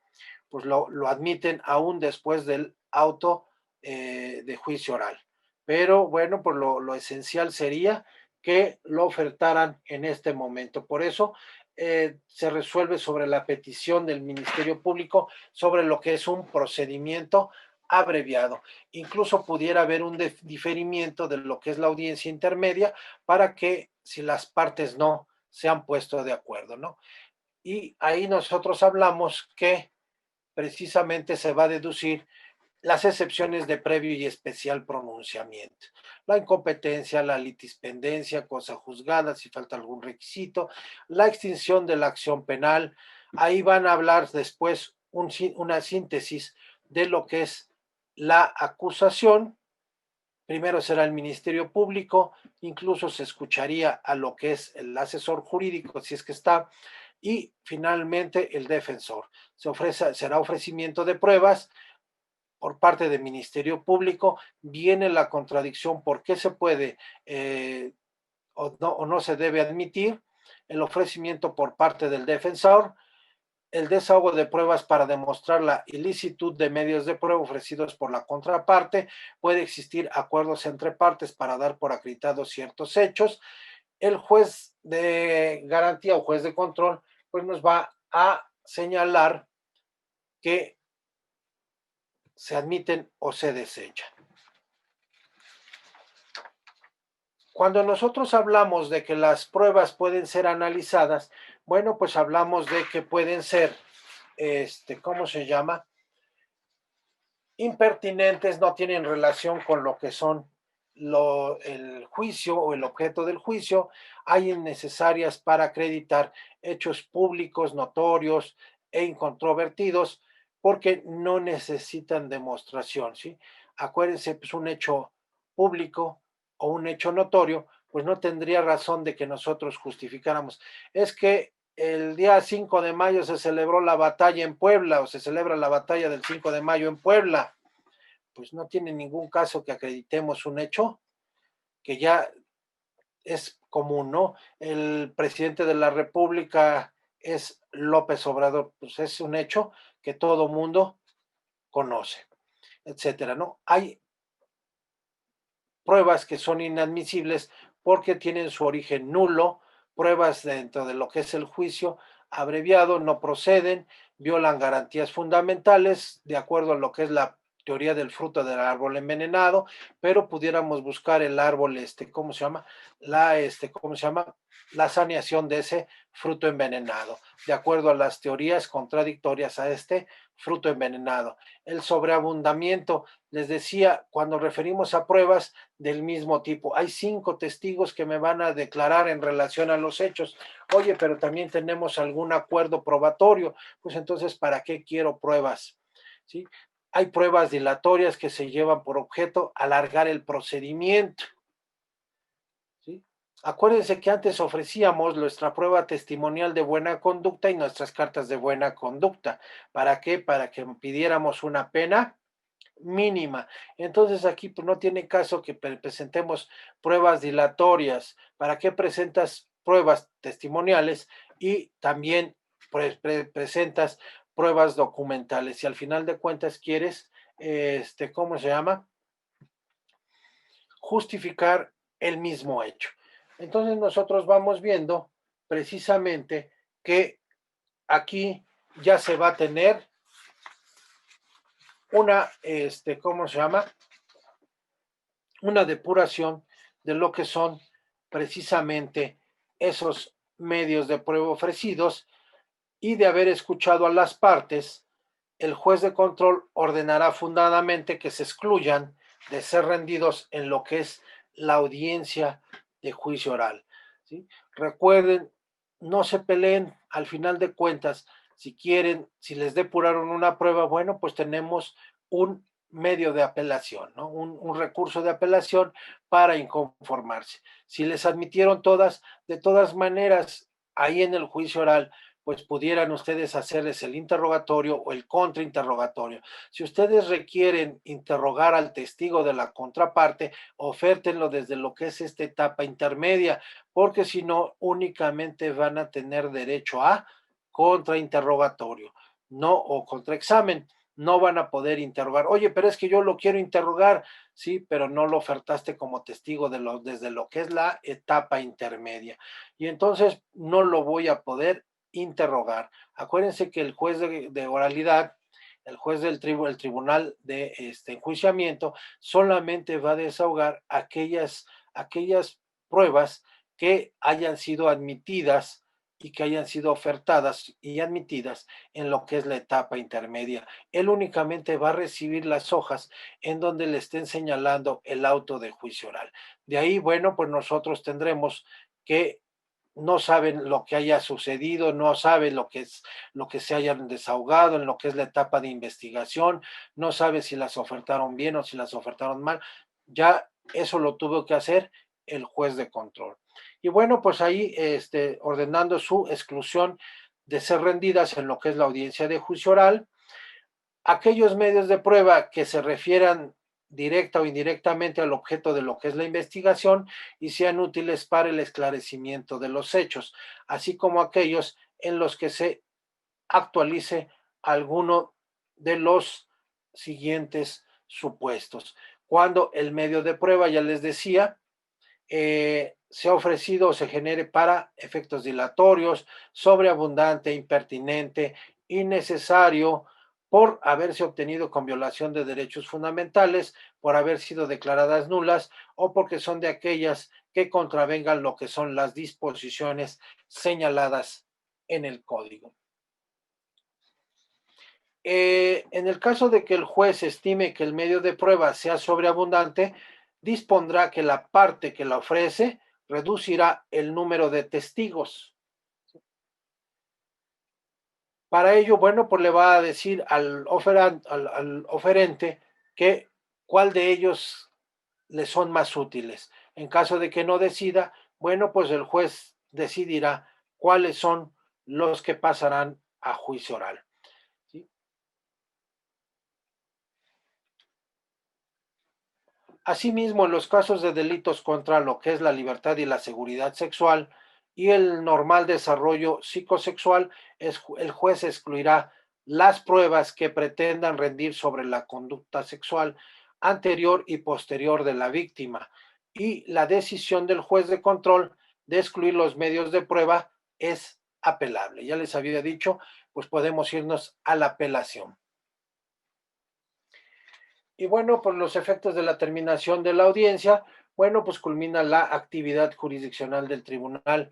pues lo admiten aún después del auto de juicio oral. Pero bueno, pues lo esencial sería que lo ofertaran en este momento. Por eso se resuelve sobre la petición del Ministerio Público sobre lo que es un procedimiento abreviado. Incluso pudiera haber un diferimiento de lo que es la audiencia intermedia para que si las partes no se han puesto de acuerdo, ¿no? Y ahí nosotros hablamos que precisamente se va a deducir las excepciones de previo y especial pronunciamiento. La incompetencia, la litispendencia, cosa juzgada, si falta algún requisito, la extinción de la acción penal. Ahí van a hablar después una síntesis de lo que es la acusación. Primero será el Ministerio Público, incluso se escucharía a lo que es el asesor jurídico, si es que está, y finalmente el defensor. Será ofrecimiento de pruebas por parte del Ministerio Público, viene la contradicción por qué se puede o no se debe admitir, el ofrecimiento por parte del defensor, el desahogo de pruebas para demostrar la ilicitud de medios de prueba ofrecidos por la contraparte, puede existir acuerdos entre partes para dar por acreditados ciertos hechos. El juez de garantía o juez de control pues nos va a señalar que se admiten o se desechan. Cuando nosotros hablamos de que las pruebas pueden ser analizadas, bueno, pues hablamos de que pueden ser, ¿cómo se llama? Impertinentes, no tienen relación con lo que son el juicio o el objeto del juicio, hay innecesarias para acreditar hechos públicos, notorios e incontrovertidos, porque no necesitan demostración, ¿sí? Acuérdense, pues un hecho público o un hecho notorio, pues no tendría razón de que nosotros justificáramos. Es que el día 5 de mayo se celebró la batalla en Puebla o se celebra la batalla del 5 de mayo en Puebla. Pues no tiene ningún caso que acreditemos un hecho que ya es común, ¿no? El presidente de la República es López Obrador, pues es un hecho que todo mundo conoce, etcétera, ¿no? Hay pruebas que son inadmisibles porque tienen su origen nulo, pruebas dentro de lo que es el juicio abreviado, no proceden, violan garantías fundamentales de acuerdo a lo que es la teoría del fruto del árbol envenenado, pero pudiéramos buscar el árbol, ¿cómo se llama? ¿Cómo se llama? La saneación de ese fruto envenenado, de acuerdo a las teorías contradictorias a este fruto envenenado. El sobreabundamiento, les decía, cuando referimos a pruebas del mismo tipo, hay 5 testigos que me van a declarar en relación a los hechos. Oye, pero también tenemos algún acuerdo probatorio, pues entonces, ¿para qué quiero pruebas? ¿Sí? Hay pruebas dilatorias que se llevan por objeto alargar el procedimiento. ¿Sí? Acuérdense que antes ofrecíamos nuestra prueba testimonial de buena conducta y nuestras cartas de buena conducta. ¿Para qué? Para que pidiéramos una pena mínima. Entonces aquí pues, no tiene caso que presentemos pruebas dilatorias. ¿Para qué presentas pruebas testimoniales y también presentas pruebas documentales? Si al final de cuentas quieres, ¿cómo se llama? Justificar el mismo hecho. Entonces nosotros vamos viendo precisamente que aquí ya se va a tener una, ¿cómo se llama? Una depuración de lo que son precisamente esos medios de prueba ofrecidos y de haber escuchado a las partes, el juez de control ordenará fundadamente que se excluyan de ser rendidos en lo que es la audiencia de juicio oral. ¿Sí? Recuerden, no se peleen, al final de cuentas, si quieren, si les depuraron una prueba, bueno, pues tenemos un medio de apelación, ¿no? Un recurso de apelación para inconformarse. Si les admitieron todas, de todas maneras, ahí en el juicio oral, pues pudieran ustedes hacerles el interrogatorio o el contrainterrogatorio. Si ustedes requieren interrogar al testigo de la contraparte, ofértenlo desde lo que es esta etapa intermedia, porque si no, únicamente van a tener derecho a contrainterrogatorio, no o contraexamen. No van a poder interrogar. Oye, pero es que yo lo quiero interrogar, sí, pero no lo ofertaste como testigo desde lo que es la etapa intermedia. Y entonces no lo voy a poder interrogar. Acuérdense que el juez de oralidad, el juez del el tribunal de enjuiciamiento, solamente va a desahogar aquellas pruebas que hayan sido admitidas y que hayan sido ofertadas y admitidas en lo que es la etapa intermedia. Él únicamente va a recibir las hojas en donde le estén señalando el auto de juicio oral. De ahí, bueno, pues nosotros tendremos que no saben lo que haya sucedido, no saben lo que se hayan desahogado en lo que es la etapa de investigación, no sabe si las ofertaron bien o si las ofertaron mal. Ya eso lo tuvo que hacer el juez de control. Y bueno, pues ahí ordenando su exclusión de ser rendidas en lo que es la audiencia de juicio oral, aquellos medios de prueba que se refieran directa o indirectamente al objeto de lo que es la investigación y sean útiles para el esclarecimiento de los hechos, así como aquellos en los que se actualice alguno de los siguientes supuestos. Cuando el medio de prueba, ya les decía, se ha ofrecido o se genere para efectos dilatorios, sobreabundante, impertinente, innecesario, por haberse obtenido con violación de derechos fundamentales, por haber sido declaradas nulas o porque son de aquellas que contravengan lo que son las disposiciones señaladas en el código. En el caso de que el juez estime que el medio de prueba sea sobreabundante, dispondrá que la parte que la ofrece reducirá el número de testigos. Para ello, bueno, pues le va a decir al oferente que cuál de ellos le son más útiles. En caso de que no decida, bueno, pues el juez decidirá cuáles son los que pasarán a juicio oral. ¿Sí? Asimismo, en los casos de delitos contra lo que es la libertad y la seguridad sexual y el normal desarrollo psicosexual, el juez excluirá las pruebas que pretendan rendir sobre la conducta sexual anterior y posterior de la víctima. Y la decisión del juez de control de excluir los medios de prueba es apelable. Ya les había dicho, pues podemos irnos a la apelación. Y bueno, por los efectos de la terminación de la audiencia, bueno, pues culmina la actividad jurisdiccional del tribunal,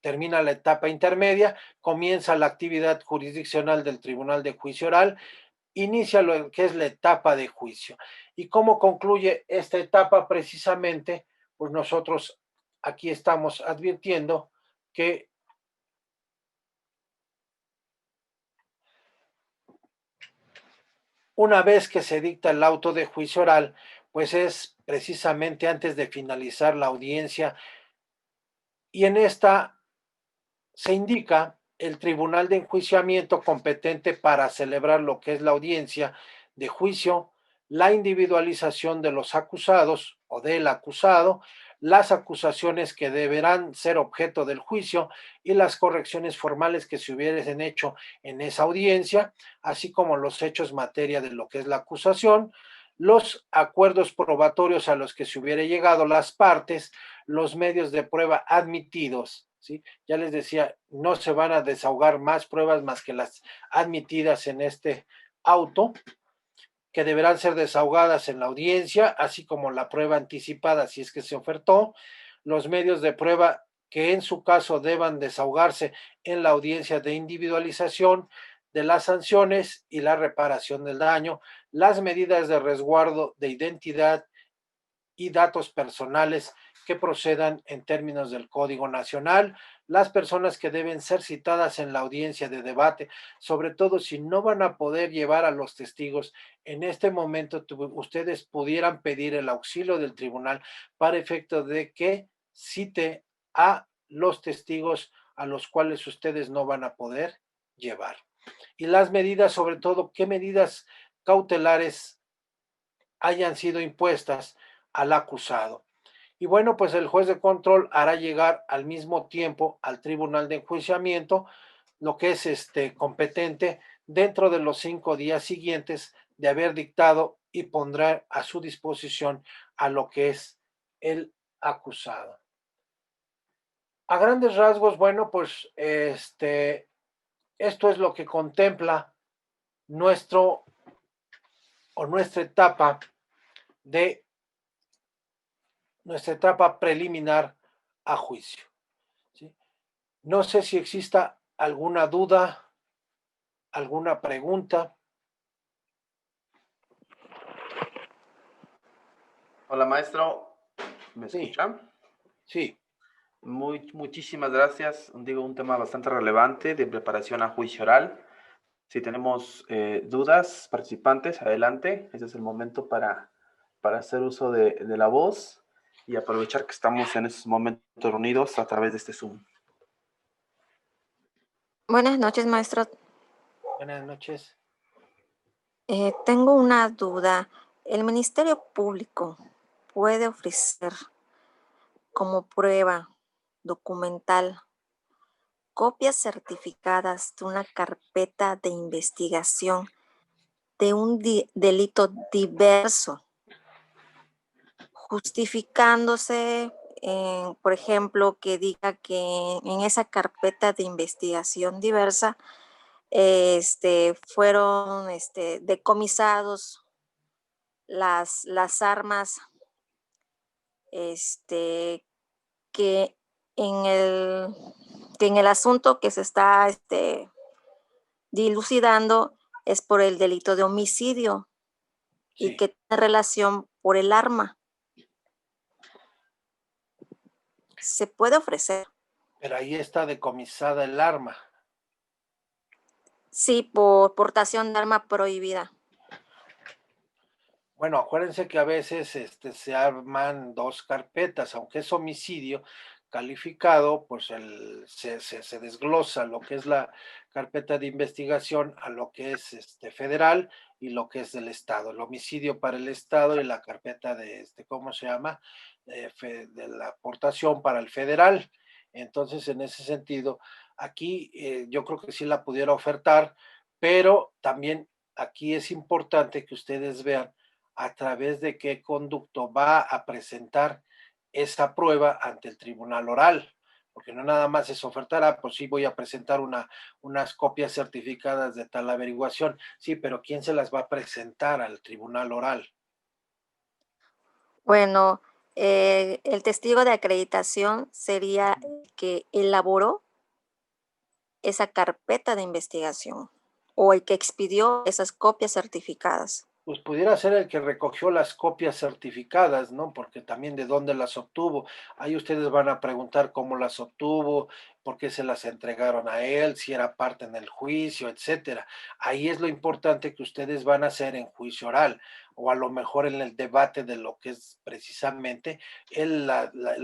termina la etapa intermedia, comienza la actividad jurisdiccional del tribunal de juicio oral, inicia lo que es la etapa de juicio. ¿Y cómo concluye esta etapa? Precisamente, pues nosotros aquí estamos advirtiendo que una vez que se dicta el auto de juicio oral, pues es precisamente antes de finalizar la audiencia y en esta se indica el tribunal de enjuiciamiento competente para celebrar lo que es la audiencia de juicio, la individualización de los acusados o del acusado, las acusaciones que deberán ser objeto del juicio y las correcciones formales que se hubiesen hecho en esa audiencia, así como los hechos materia de lo que es la acusación, los acuerdos probatorios a los que se hubiera llegado las partes, los medios de prueba admitidos, ¿sí? Ya les decía, no se van a desahogar más pruebas más que las admitidas en este auto, que deberán ser desahogadas en la audiencia, así como la prueba anticipada si es que se ofertó, los medios de prueba que en su caso deban desahogarse en la audiencia de individualización de las sanciones y la reparación del daño, las medidas de resguardo de identidad y datos personales que procedan en términos del Código Nacional, las personas que deben ser citadas en la audiencia de debate, sobre todo si no van a poder llevar a los testigos, en este momento ustedes pudieran pedir el auxilio del tribunal para efecto de que cite a los testigos a los cuales ustedes no van a poder llevar. Y las medidas, sobre todo, qué medidas cautelares hayan sido impuestas al acusado. Y bueno, pues el juez de control hará llegar al mismo tiempo al tribunal de enjuiciamiento lo que es competente dentro de los 5 días siguientes de haber dictado y pondrá a su disposición a lo que es el acusado. A grandes rasgos, bueno, pues esto es lo que contempla nuestro o de nuestra etapa preliminar a juicio. ¿Sí? No sé si exista alguna duda, alguna pregunta. Hola, maestro. ¿Me Sí, escucha? sí. Muchísimas gracias. Digo, un tema bastante relevante de preparación a juicio oral. Si tenemos dudas, participantes, adelante. Ese es el momento para hacer uso de la voz y aprovechar que estamos en estos momentos reunidos a través de este Zoom. Buenas noches, maestro. Buenas noches. Tengo una duda. ¿El Ministerio Público puede ofrecer como prueba documental copias certificadas de una carpeta de investigación de un delito diverso, justificándose, por ejemplo, que diga que en esa carpeta de investigación diversa fueron decomisados las armas que en el, que en el asunto que se está dilucidando es por el delito de homicidio y Sí, que tiene relación por el arma? Se puede ofrecer, pero ahí está decomisada el arma. sí, por portación de arma prohibida. Bueno, acuérdense que a veces se arman dos carpetas, aunque es homicidio calificado, pues se desglosa lo que es la carpeta de investigación a lo que es federal y lo que es del Estado. El homicidio para el Estado y la carpeta de ¿cómo se llama? De la aportación para el federal. Entonces, en ese sentido, aquí yo creo que sí la pudiera ofertar, pero también aquí es importante que ustedes vean a través de qué conducto va a presentar esa prueba ante el tribunal oral, porque no nada más es ofertar, pues sí voy a presentar unas copias certificadas de tal averiguación, sí, pero ¿quién se las va a presentar al tribunal oral? Bueno, el testigo de acreditación sería el que elaboró esa carpeta de investigación o el que expidió esas copias certificadas. Pues pudiera ser el que recogió las copias certificadas, ¿no? Porque también de dónde las obtuvo. Ahí ustedes van a preguntar cómo las obtuvo, por qué se las entregaron a él, si era parte en el juicio, etcétera. Ahí es lo importante que ustedes van a hacer en juicio oral, o a lo mejor en el debate de lo que es precisamente el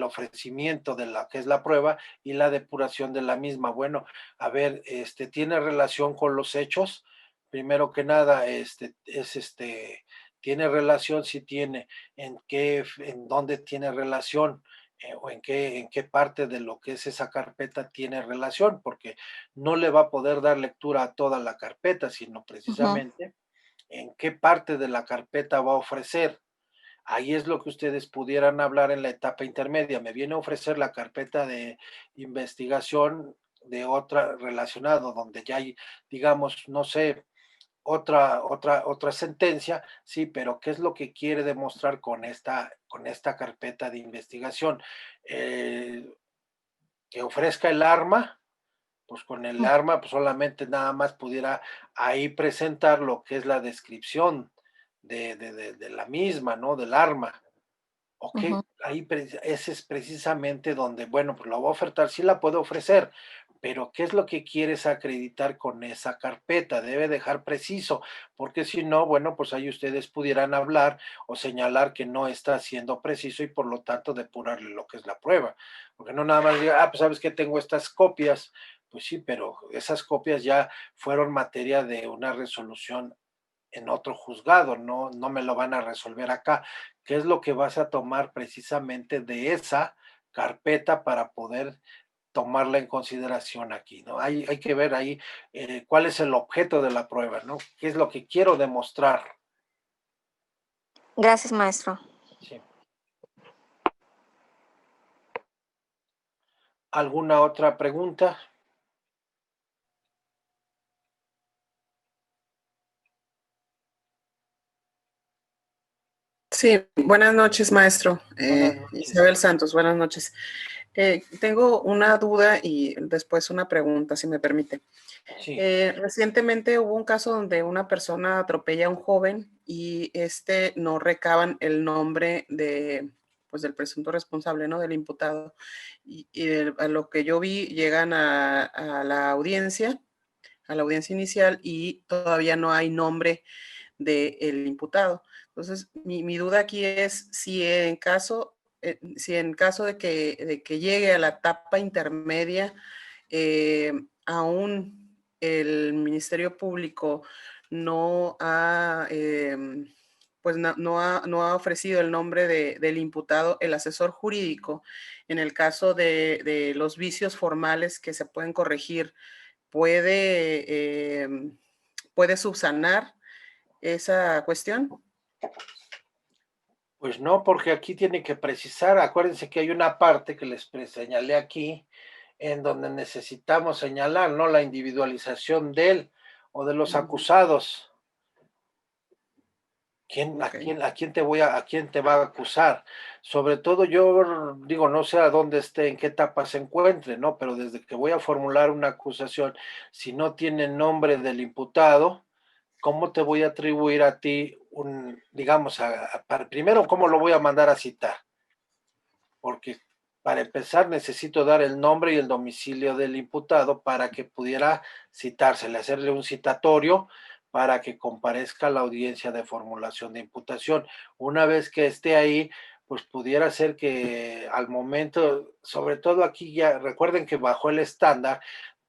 ofrecimiento de la que es la prueba y la depuración de la misma. Bueno, a ver, ¿tiene relación con los hechos? Primero que nada, tiene relación, si tiene, en dónde tiene relación, o en qué parte de lo que es esa carpeta tiene relación, porque no le va a poder dar lectura a toda la carpeta, sino Ujú. precisamente en qué parte de la carpeta va a ofrecer. Ahí es lo que ustedes pudieran hablar en la etapa intermedia. Me viene a ofrecer la carpeta de investigación de otra relacionado, donde ya hay, digamos, no sé, otra sentencia, sí, pero ¿qué es lo que quiere demostrar con esta carpeta de investigación? Que ofrezca el arma, pues con el arma, pues solamente nada más pudiera ahí presentar lo que es la descripción de la misma, ¿no? Del arma. Ok, ahí ese es precisamente donde, bueno, pues la voy a ofertar, sí la puedo ofrecer, pero ¿qué es lo que quieres acreditar con esa carpeta? Debe dejar preciso, porque si no, bueno, pues ahí ustedes pudieran hablar o señalar que no está siendo preciso y por lo tanto depurarle lo que es la prueba. Porque no nada más diga, pues sabes que tengo estas copias, pues sí, pero esas copias ya fueron materia de una resolución en otro juzgado, no me lo van a resolver acá. ¿Qué es lo que vas a tomar precisamente de esa carpeta para poder tomarla en consideración aquí, ¿no? Hay que ver ahí cuál es el objeto de la prueba, ¿no? ¿Qué es lo que quiero demostrar? Gracias, maestro. Sí. ¿Alguna otra pregunta? Sí, buenas noches, maestro. Buenas noches. Isabel Santos, buenas noches. Tengo una duda y después una pregunta, si me permite. Sí. Recientemente hubo un caso donde una persona atropella a un joven y no recaban el nombre pues, del presunto responsable, ¿no? Del imputado. A lo que yo vi, llegan a la audiencia inicial y todavía no hay nombre del imputado. Entonces, mi duda aquí es si en caso de que llegue a la etapa intermedia, aún el Ministerio Público no ha, pues no ha ofrecido el nombre del imputado, el asesor jurídico, en el caso de los vicios formales que se pueden corregir, puede subsanar esa cuestión. Pues no, porque aquí tiene que precisar, acuérdense que hay una parte que les señalé aquí, en donde necesitamos señalar, ¿no? La individualización de él o de los acusados. Okay. ¿A quién a quién te va a acusar? Sobre todo yo digo, no sé a dónde esté, en qué etapa se encuentre, ¿no? Pero desde que voy a formular una acusación, si no tiene nombre del imputado, ¿cómo te voy a atribuir a ti digamos, primero, cómo lo voy a mandar a citar? Porque para empezar necesito dar el nombre y el domicilio del imputado para que pudiera citársele, hacerle un citatorio para que comparezca a la audiencia de formulación de imputación. Una vez que esté ahí, pues pudiera ser que al momento, sobre todo aquí ya, recuerden que bajó el estándar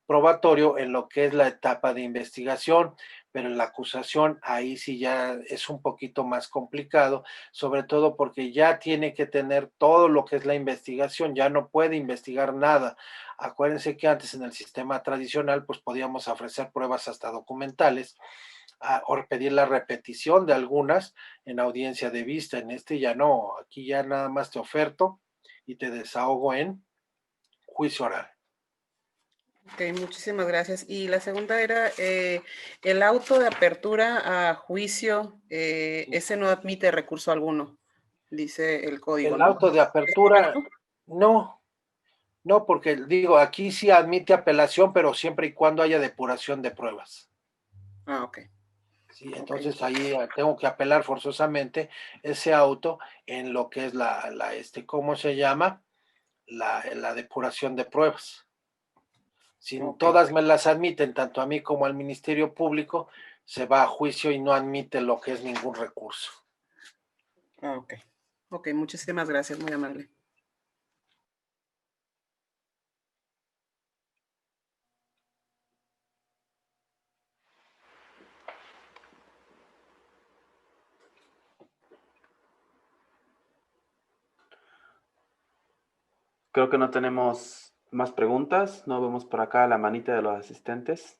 probatorio en lo que es la etapa de investigación, pero en la acusación ahí sí ya es un poquito más complicado, sobre todo porque ya tiene que tener todo lo que es la investigación, ya no puede investigar nada. Acuérdense que antes en el sistema tradicional pues podíamos ofrecer pruebas hasta documentales o pedir la repetición de algunas en audiencia de vista, en este ya no, aquí ya nada más te oferto y te desahogo en juicio oral. Ok, muchísimas gracias. Y la segunda era el auto de apertura a juicio, ese no admite recurso alguno, dice el código, El ¿no? auto de apertura, no, no, porque digo, aquí sí admite apelación, pero siempre y cuando haya depuración de pruebas. Ah, ok. Sí, entonces ahí tengo que apelar forzosamente ese auto en lo que es ¿cómo se llama? La depuración de pruebas. Si Okay. todas me las admiten, tanto a mí como al Ministerio Público, se va a juicio y no admite lo que es ningún recurso. Ah, ok. Ok, muchísimas gracias, muy amable. Creo que no tenemos más preguntas. No vemos por acá la manita de los asistentes.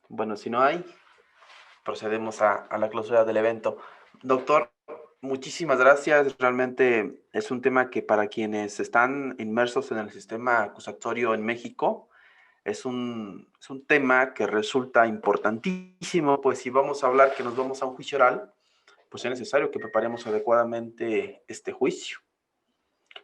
Bueno, si no hay, procedemos a la clausura del evento. Doctor, muchísimas gracias. Realmente es un tema que para quienes están inmersos en el sistema acusatorio en México, es un tema que resulta importantísimo, pues si vamos a hablar que nos vamos a un juicio oral, pues es necesario que preparemos adecuadamente este juicio.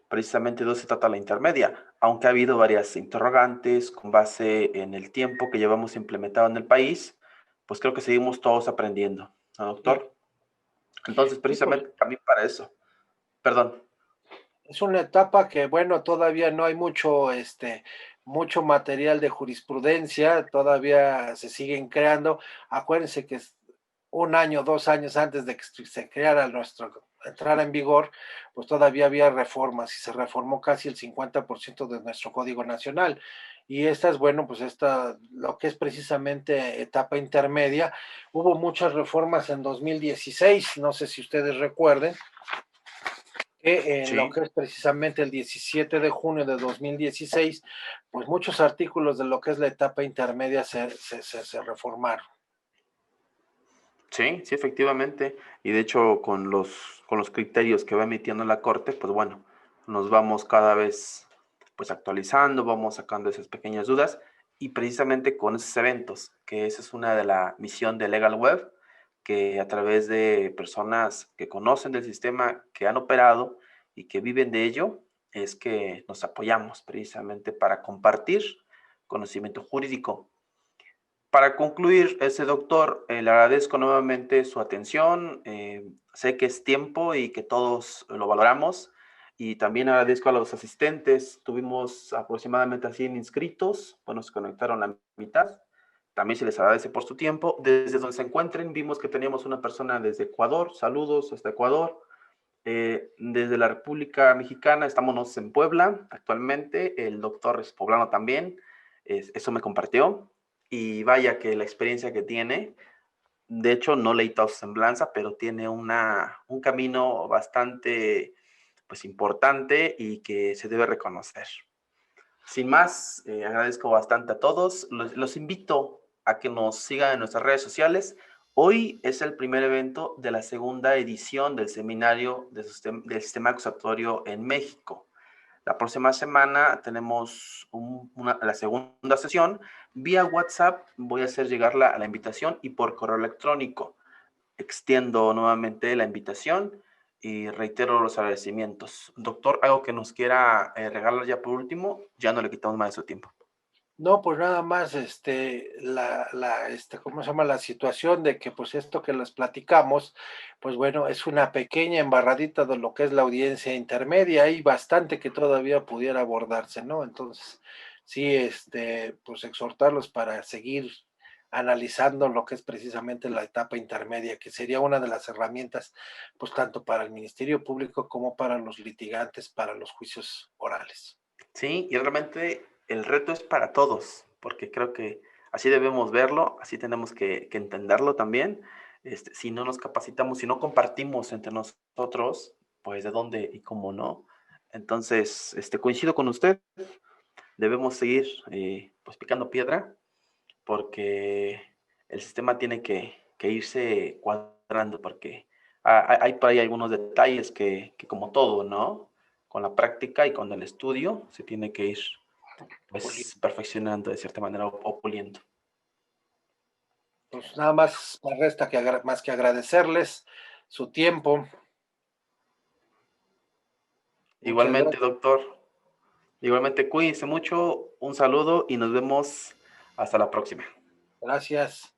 Precisamente de eso se trata la intermedia, aunque ha habido varias interrogantes con base en el tiempo que llevamos implementado en el país, pues creo que seguimos todos aprendiendo, ¿no, doctor? Entonces, precisamente también para eso. Perdón. Es una etapa que, bueno, todavía no hay mucho material de jurisprudencia, todavía se siguen creando. Acuérdense que un año, 2 años antes de que se creara entrara en vigor, pues todavía había reformas y se reformó casi el 50% de nuestro Código Nacional. Y bueno, pues lo que es precisamente etapa intermedia, hubo muchas reformas en 2016, no sé si ustedes recuerden, que en lo Sí. que es precisamente el 17 de junio de 2016, pues muchos artículos de lo que es la etapa intermedia se reformaron. Sí, sí, efectivamente. Y de hecho, con los criterios que va emitiendo la Corte, pues bueno, nos vamos cada vez pues actualizando, vamos sacando esas pequeñas dudas y precisamente con esos eventos, que esa es una de la misión de Legal Web, que a través de personas que conocen del sistema, que han operado y que viven de ello, es que nos apoyamos precisamente para compartir conocimiento jurídico. Para concluir, doctor, le agradezco nuevamente su atención. Sé que es tiempo y que todos lo valoramos. Y también agradezco a los asistentes. Tuvimos aproximadamente a 100 inscritos. Bueno, se conectaron la mitad. También se les agradece por su tiempo. Desde donde se encuentren, vimos que teníamos una persona desde Ecuador. Saludos hasta Ecuador. Desde la República Mexicana, estamos en Puebla actualmente. El doctor es poblano también. Eso me compartió. Y vaya que la experiencia que tiene, de hecho no leí toda su semblanza, pero tiene un camino bastante pues importante y que se debe reconocer. Sin más, agradezco bastante a todos. Los invito a que nos sigan en nuestras redes sociales. Hoy es el primer evento de la segunda edición del seminario del sistema acusatorio en México. La próxima semana tenemos la segunda sesión. Vía WhatsApp voy a hacer llegar la invitación y por correo electrónico. Extiendo nuevamente la invitación y reitero los agradecimientos. Doctor, algo que nos quiera regalar ya por último, ya no le quitamos más de su tiempo. No, pues nada más, ¿cómo se llama? La situación de que, pues esto que les platicamos, pues bueno, es una pequeña embarradita de lo que es la audiencia intermedia, hay bastante que todavía pudiera abordarse, ¿no? Entonces, sí, pues exhortarlos para seguir analizando lo que es precisamente la etapa intermedia, que sería una de las herramientas, pues tanto para el Ministerio Público como para los litigantes, para los juicios orales. Sí, y realmente el reto es para todos, porque creo que así debemos verlo, así tenemos que entenderlo también. Si no nos capacitamos, si no compartimos entre nosotros, pues de dónde y cómo no. Entonces, coincido con usted, debemos seguir pues picando piedra, porque el sistema tiene que irse cuadrando, porque hay por ahí algunos detalles que como todo, ¿no? Con la práctica y con el estudio se tiene que ir pues perfeccionando de cierta manera o puliendo. Pues nada más me resta más que agradecerles su tiempo. Muchas Igualmente, gracias. doctor, igualmente cuídense mucho, un saludo y nos vemos hasta la próxima. Gracias.